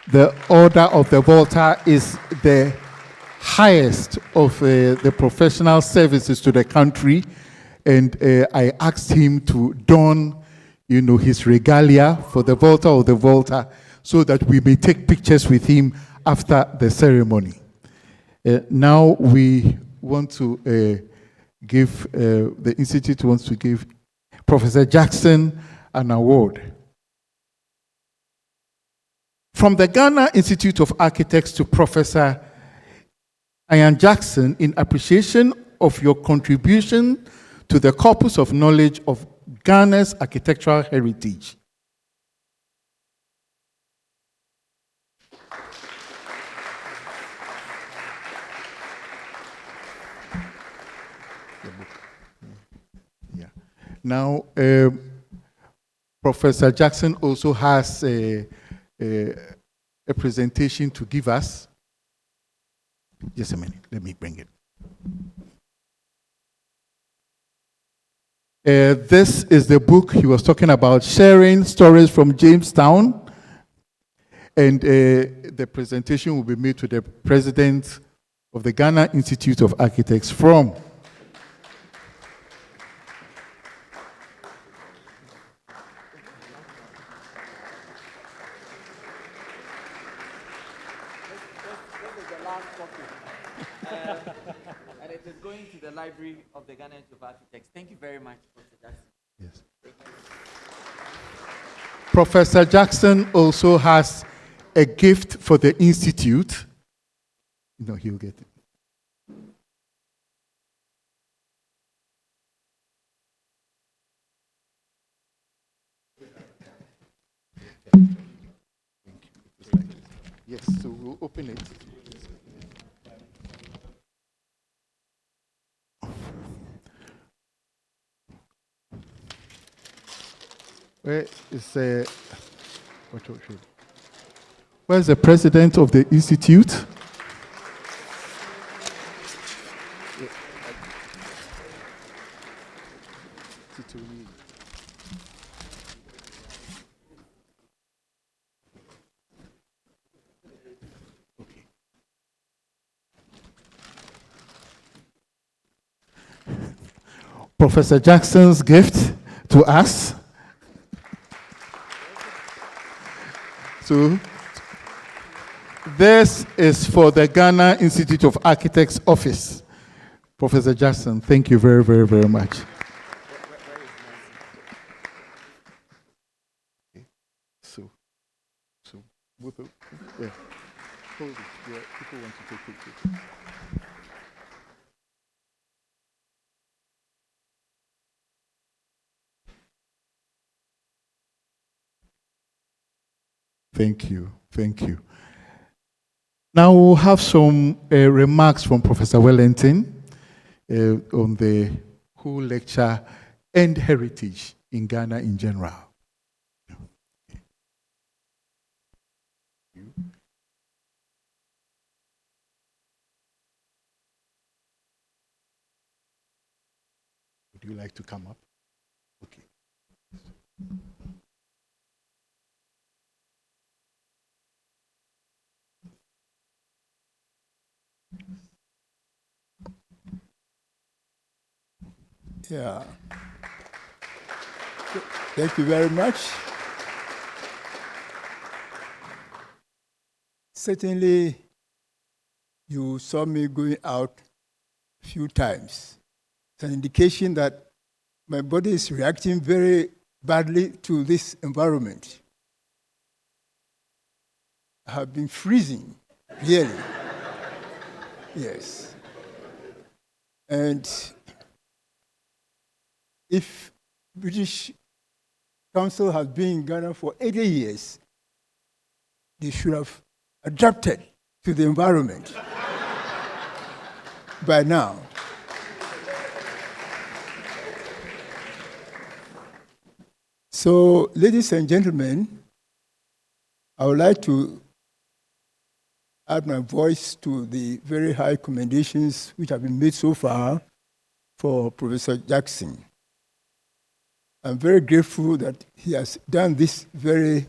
The Order of the Volta is the highest of the professional services to the country, and I asked him to don, you know, his regalia for the Volta of the Volta, so that we may take pictures with him after the ceremony. Now we want to give the Institute wants to give Professor Jackson an award. From the Ghana Institute of Architects to Professor Ian Jackson, in appreciation of your contribution to the corpus of knowledge of Ghana's architectural heritage. Yeah. Now, Professor Jackson also has a presentation to give us. Just a minute, let me bring it. This is the book he was talking about, Sharing Stories from Jamestown. And the presentation will be made to the president of the Ghana Institute of Architects from and it is going to the library of the Ghana Institute of Architects. Thank you very much, Professor Jackson. Yes. Professor Jackson also has a gift for the Institute. No, he'll get it. Yes, so we'll open it. Where is where's the president of the institute? Professor Jackson's gift to us. So, this is for the Ghana Institute of Architects office. Professor Jackson, thank you very, very, very much. So both of yeah. Hold it. Yeah, people want to take pictures. Thank you. Thank you. Now we'll have some remarks from Professor Wellington on the whole lecture and heritage in Ghana in general. Would you like to come up? Okay. Yeah. Thank you very much. Certainly, you saw me going out a few times. It's an indication that my body is reacting very badly to this environment. I have been freezing, really. Yes. And if British Council has been in Ghana for 80 years, they should have adapted to the environment by now. So, ladies and gentlemen, I would like to add my voice to the very high commendations which have been made so far for Professor Jackson. I'm very grateful that he has done this very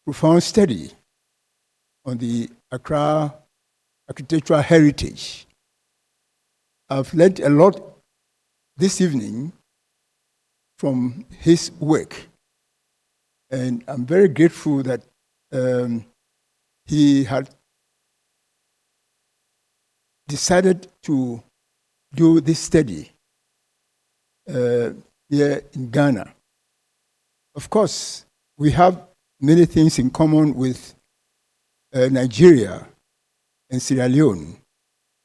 profound study on the Accra architectural heritage. I've learned a lot this evening from his work, and I'm very grateful that he had decided to do this study here in Ghana. Of course, we have many things in common with Nigeria and Sierra Leone.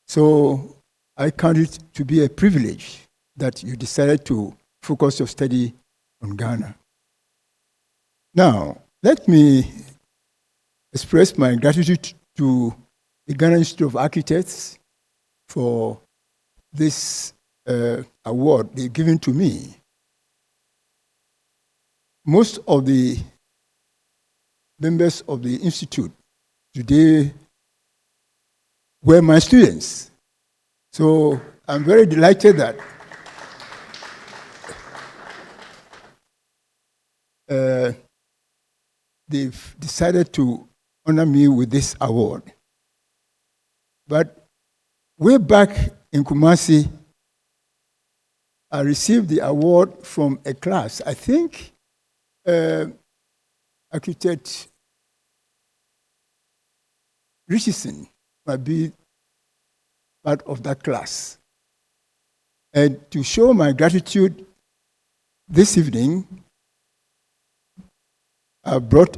So I count it to be a privilege that you decided to focus your study on Ghana. Now, let me express my gratitude to the Ghana Institute of Architects for this award they've given to me. Most of the members of the Institute today were my students. So I'm very delighted that they've decided to honor me with this award. But way back in Kumasi, I received the award from a class. I think architect Richardson might be part of that class. And to show my gratitude this evening, I brought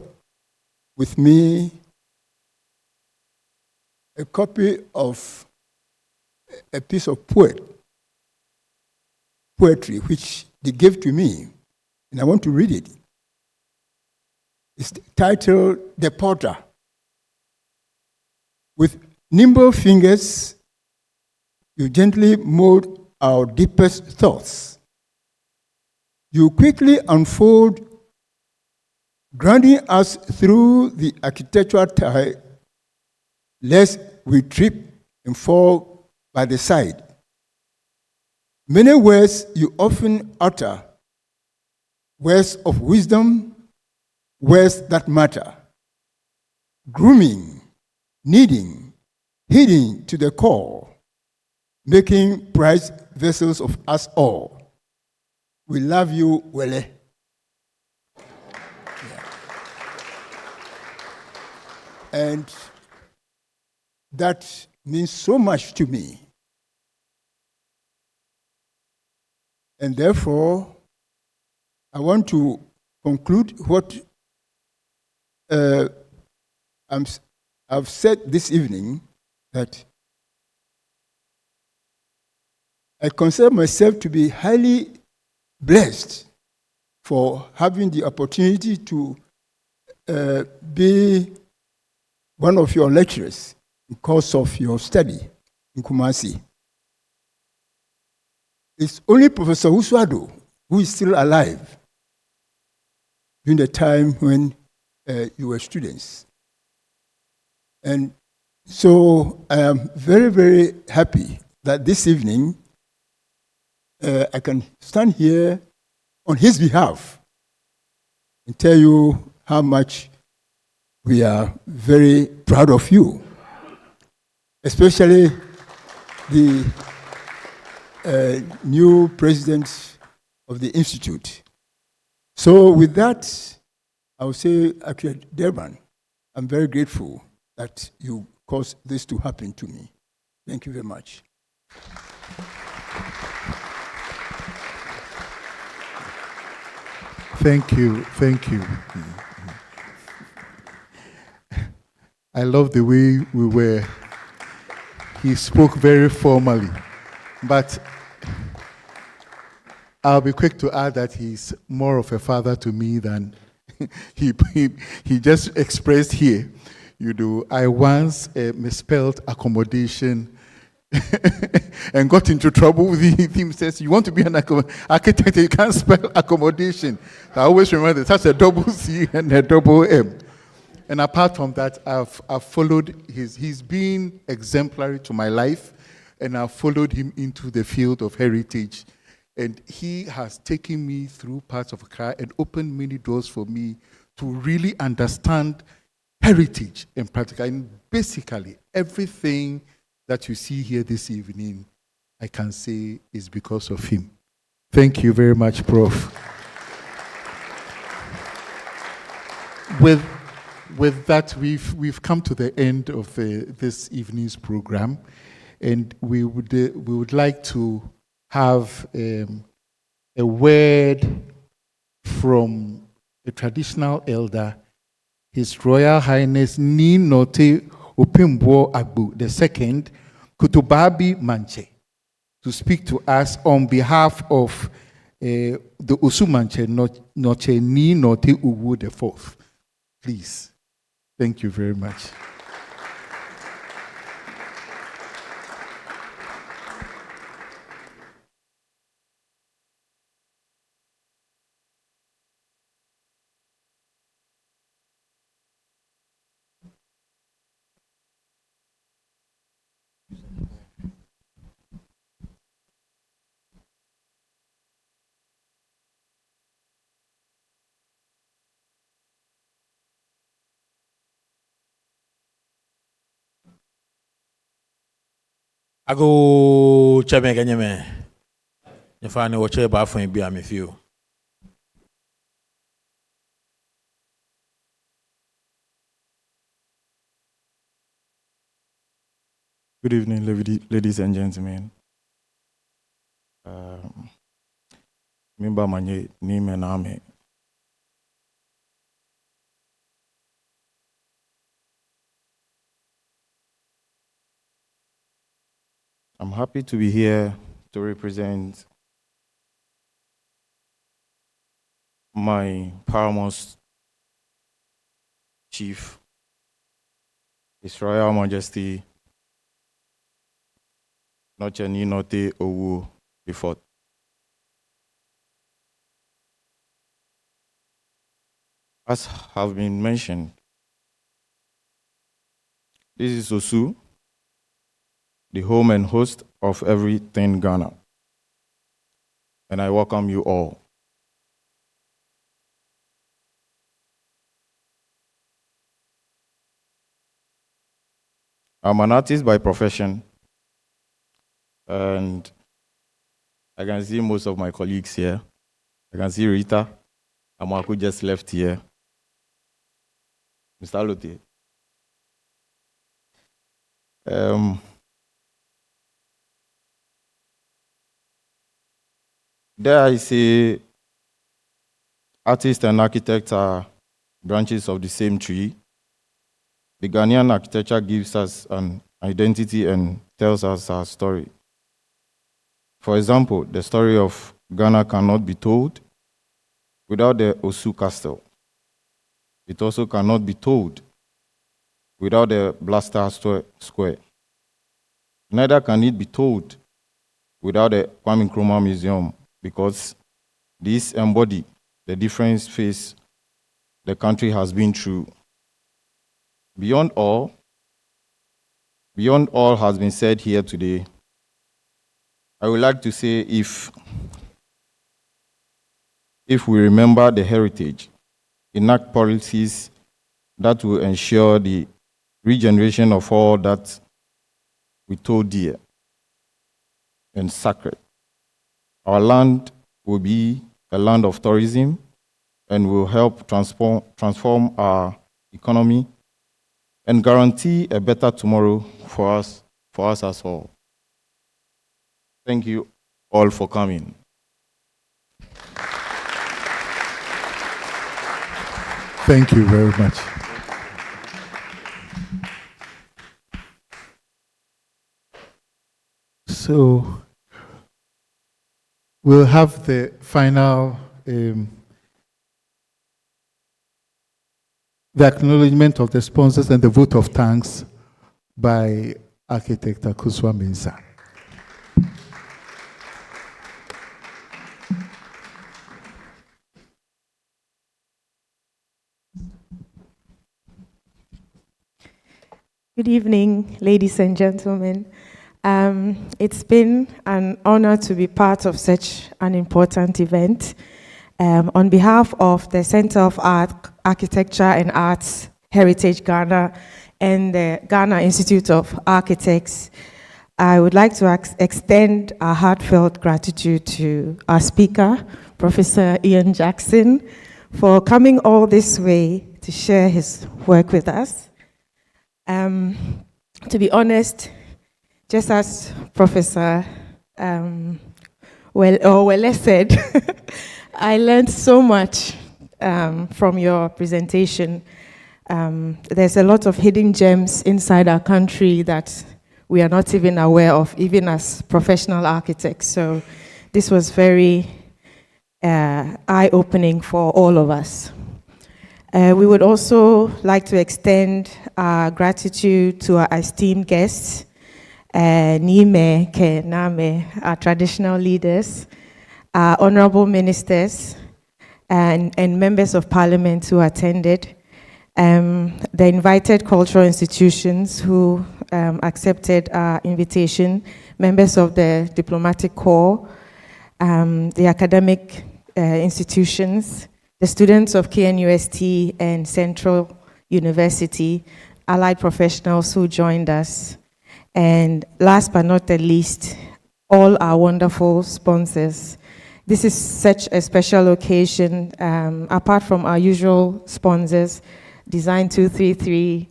with me a copy of a piece of poetry which they gave to me, and I want to read it. It's titled The Potter. With nimble fingers, you gently mold our deepest thoughts. You quickly unfold, grounding us through the architectural tide, lest we trip and fall by the side. Many words you often utter, words of wisdom, words that matter. Grooming, kneading, hidden to the core, making prized vessels of us all. We love you, Wele. And that means so much to me. And therefore, I want to conclude what I've said this evening, that I consider myself to be highly blessed for having the opportunity to be one of your lecturers in course of your study in Kumasi. It's only Professor Uswado who is still alive during the time when you were students. And so I am very, very happy that this evening I can stand here on his behalf and tell you how much we are very proud of you, especially the new president of the Institute. So with that, I will say, Akira Derban, I'm very grateful that you caused this to happen to me. Thank you very much. Thank you, thank you. I love the way he spoke very formally, but I'll be quick to add that he's more of a father to me than he just expressed here. You know, I once misspelled accommodation and got into trouble with him. Says, you want to be an architect, you can't spell accommodation. I always remember that that's a double C and a double M. And apart from that, I've followed he's been exemplary to my life, and I've followed him into the field of heritage. And he has taken me through parts of Accra and opened many doors for me to really understand heritage in practical. And basically, everything that you see here this evening, I can say is because of him. Thank you very much, Prof. With that, we've come to the end of this evening's program, and we would like to have a word from a traditional elder, His Royal Highness Ni Note Opimbo Agbu II, Kutubabi Manche. to speak to us on behalf of the Osumanche Noche Ni Note Uwu the Fourth. Please. Thank you very much. Ago chame ganyeme. Nyefani wache ba fun bi amefio. Good evening, ladies and gentlemen. Mimba manye ni mename. I'm happy to be here to represent my paramount chief, His Royal Majesty Noche Ni Note Owu the Fourth. As have been mentioned, this is Osu, the home and host of everything Ghana, and I welcome you all. I'm an artist by profession, and I can see most of my colleagues here. I can see Rita Amaku just left here. Mr. Lote. There I say artists and architects are branches of the same tree. The Ghanaian architecture gives us an identity and tells us our story. For example, the story of Ghana cannot be told without the Osu Castle. It also cannot be told without the Blaster Square. Neither can it be told without the Kwame Nkrumah Museum, because these embody the different phase the country has been through. Beyond all has been said here today, I would like to say if we remember the heritage, enact policies that will ensure the regeneration of all that we hold dear and sacred, our land will be a land of tourism and will help transform our economy and guarantee a better tomorrow for us as all. Thank you all for coming. Thank you very much. So we'll have the final the acknowledgement of the sponsors and the vote of thanks by Architect Akuswa Mensah. Good evening, ladies and gentlemen. It's been an honor to be part of such an important event. On behalf of the Center of Art, Architecture and Arts Heritage Ghana and the Ghana Institute of Architects, I would like to extend our heartfelt gratitude to our speaker, Professor Ian Jackson, for coming all this way to share his work with us. To be honest, just as Professor Wele said, I learned so much from your presentation. There's a lot of hidden gems inside our country that we are not even aware of, even as professional architects. So this was very eye-opening for all of us. We would also like to extend our gratitude to our esteemed guests, Nime, Kename, our traditional leaders, our honorable ministers, and members of parliament who attended, the invited cultural institutions who accepted our invitation, members of the diplomatic corps, the academic institutions, the students of KNUST and Central University, allied professionals who joined us, and last but not the least, all our wonderful sponsors. This is such a special occasion. Apart from our usual sponsors, Design 233,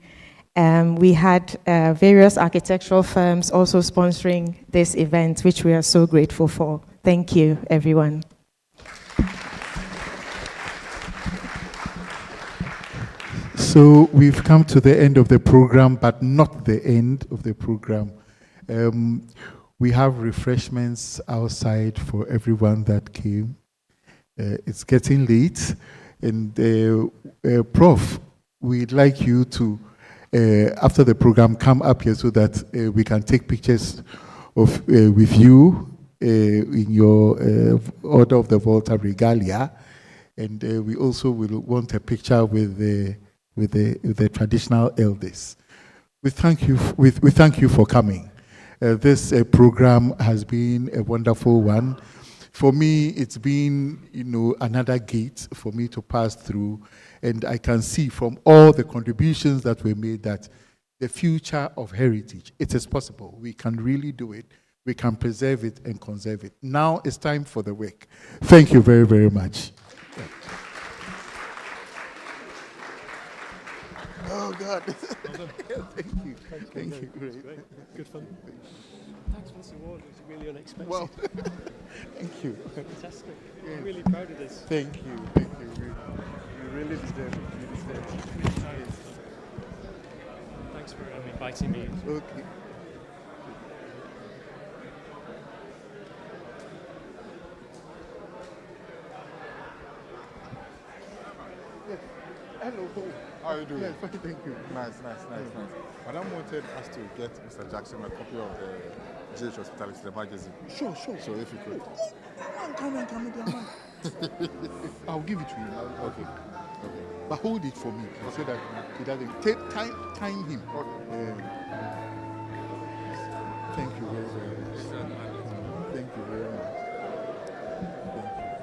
we had various architectural firms also sponsoring this event, which we are so grateful for. Thank you, everyone. So we've come to the end of the program, but not the end of the program. We have refreshments outside for everyone that came. It's getting late, and Prof, we'd like you to, after the program, come up here so that we can take pictures of with you in your Order of the Volta Regalia, and we also will want a picture with the traditional elders. We thank you for coming. This program has been a wonderful one. For me, it's been, another gate for me to pass through, and I can see from all the contributions that were made that the future of heritage, it is possible. We can really do it. We can preserve it and conserve it. Now it's time for the work. Thank you very, very much. Oh, God. Thank you. Thank you. Great. Good fun. Thanks for this award. It was really unexpected. Well, thank you. Fantastic. I'm really proud of this. Thank you. Thank you. You really deserve it. You deserve it. Yes. Thanks for inviting me. Okay. Hello. How are you doing? Yes, fine, thank you. Nice. Madam wanted us to get Mr. Jackson a copy of the GH Hospitality, the magazine. Sure. So if you could. Come on. I'll give it to you. Okay. But hold it for me so that he doesn't take time him. Okay. Thank you very much. Thank you very much.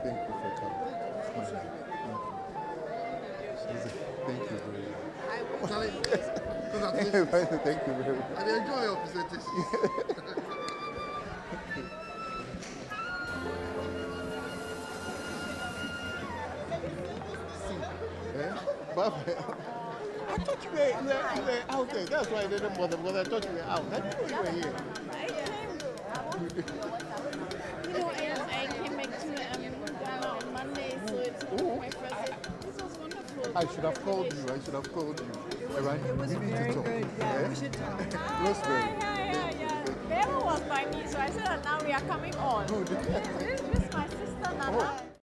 Thank you for coming. Smile. Thank you very much. Thank you very much. I enjoy your presentation. I thought you were out there. That's why I didn't bother, because I thought you were out. I didn't know you were here. I came back to Ghana on Monday, so it's my first. This was wonderful. I should have called you. Right? It was very good. Yeah, we should talk. Yeah. Bella was by me, so I said that now we are coming on. This is my sister, Nana.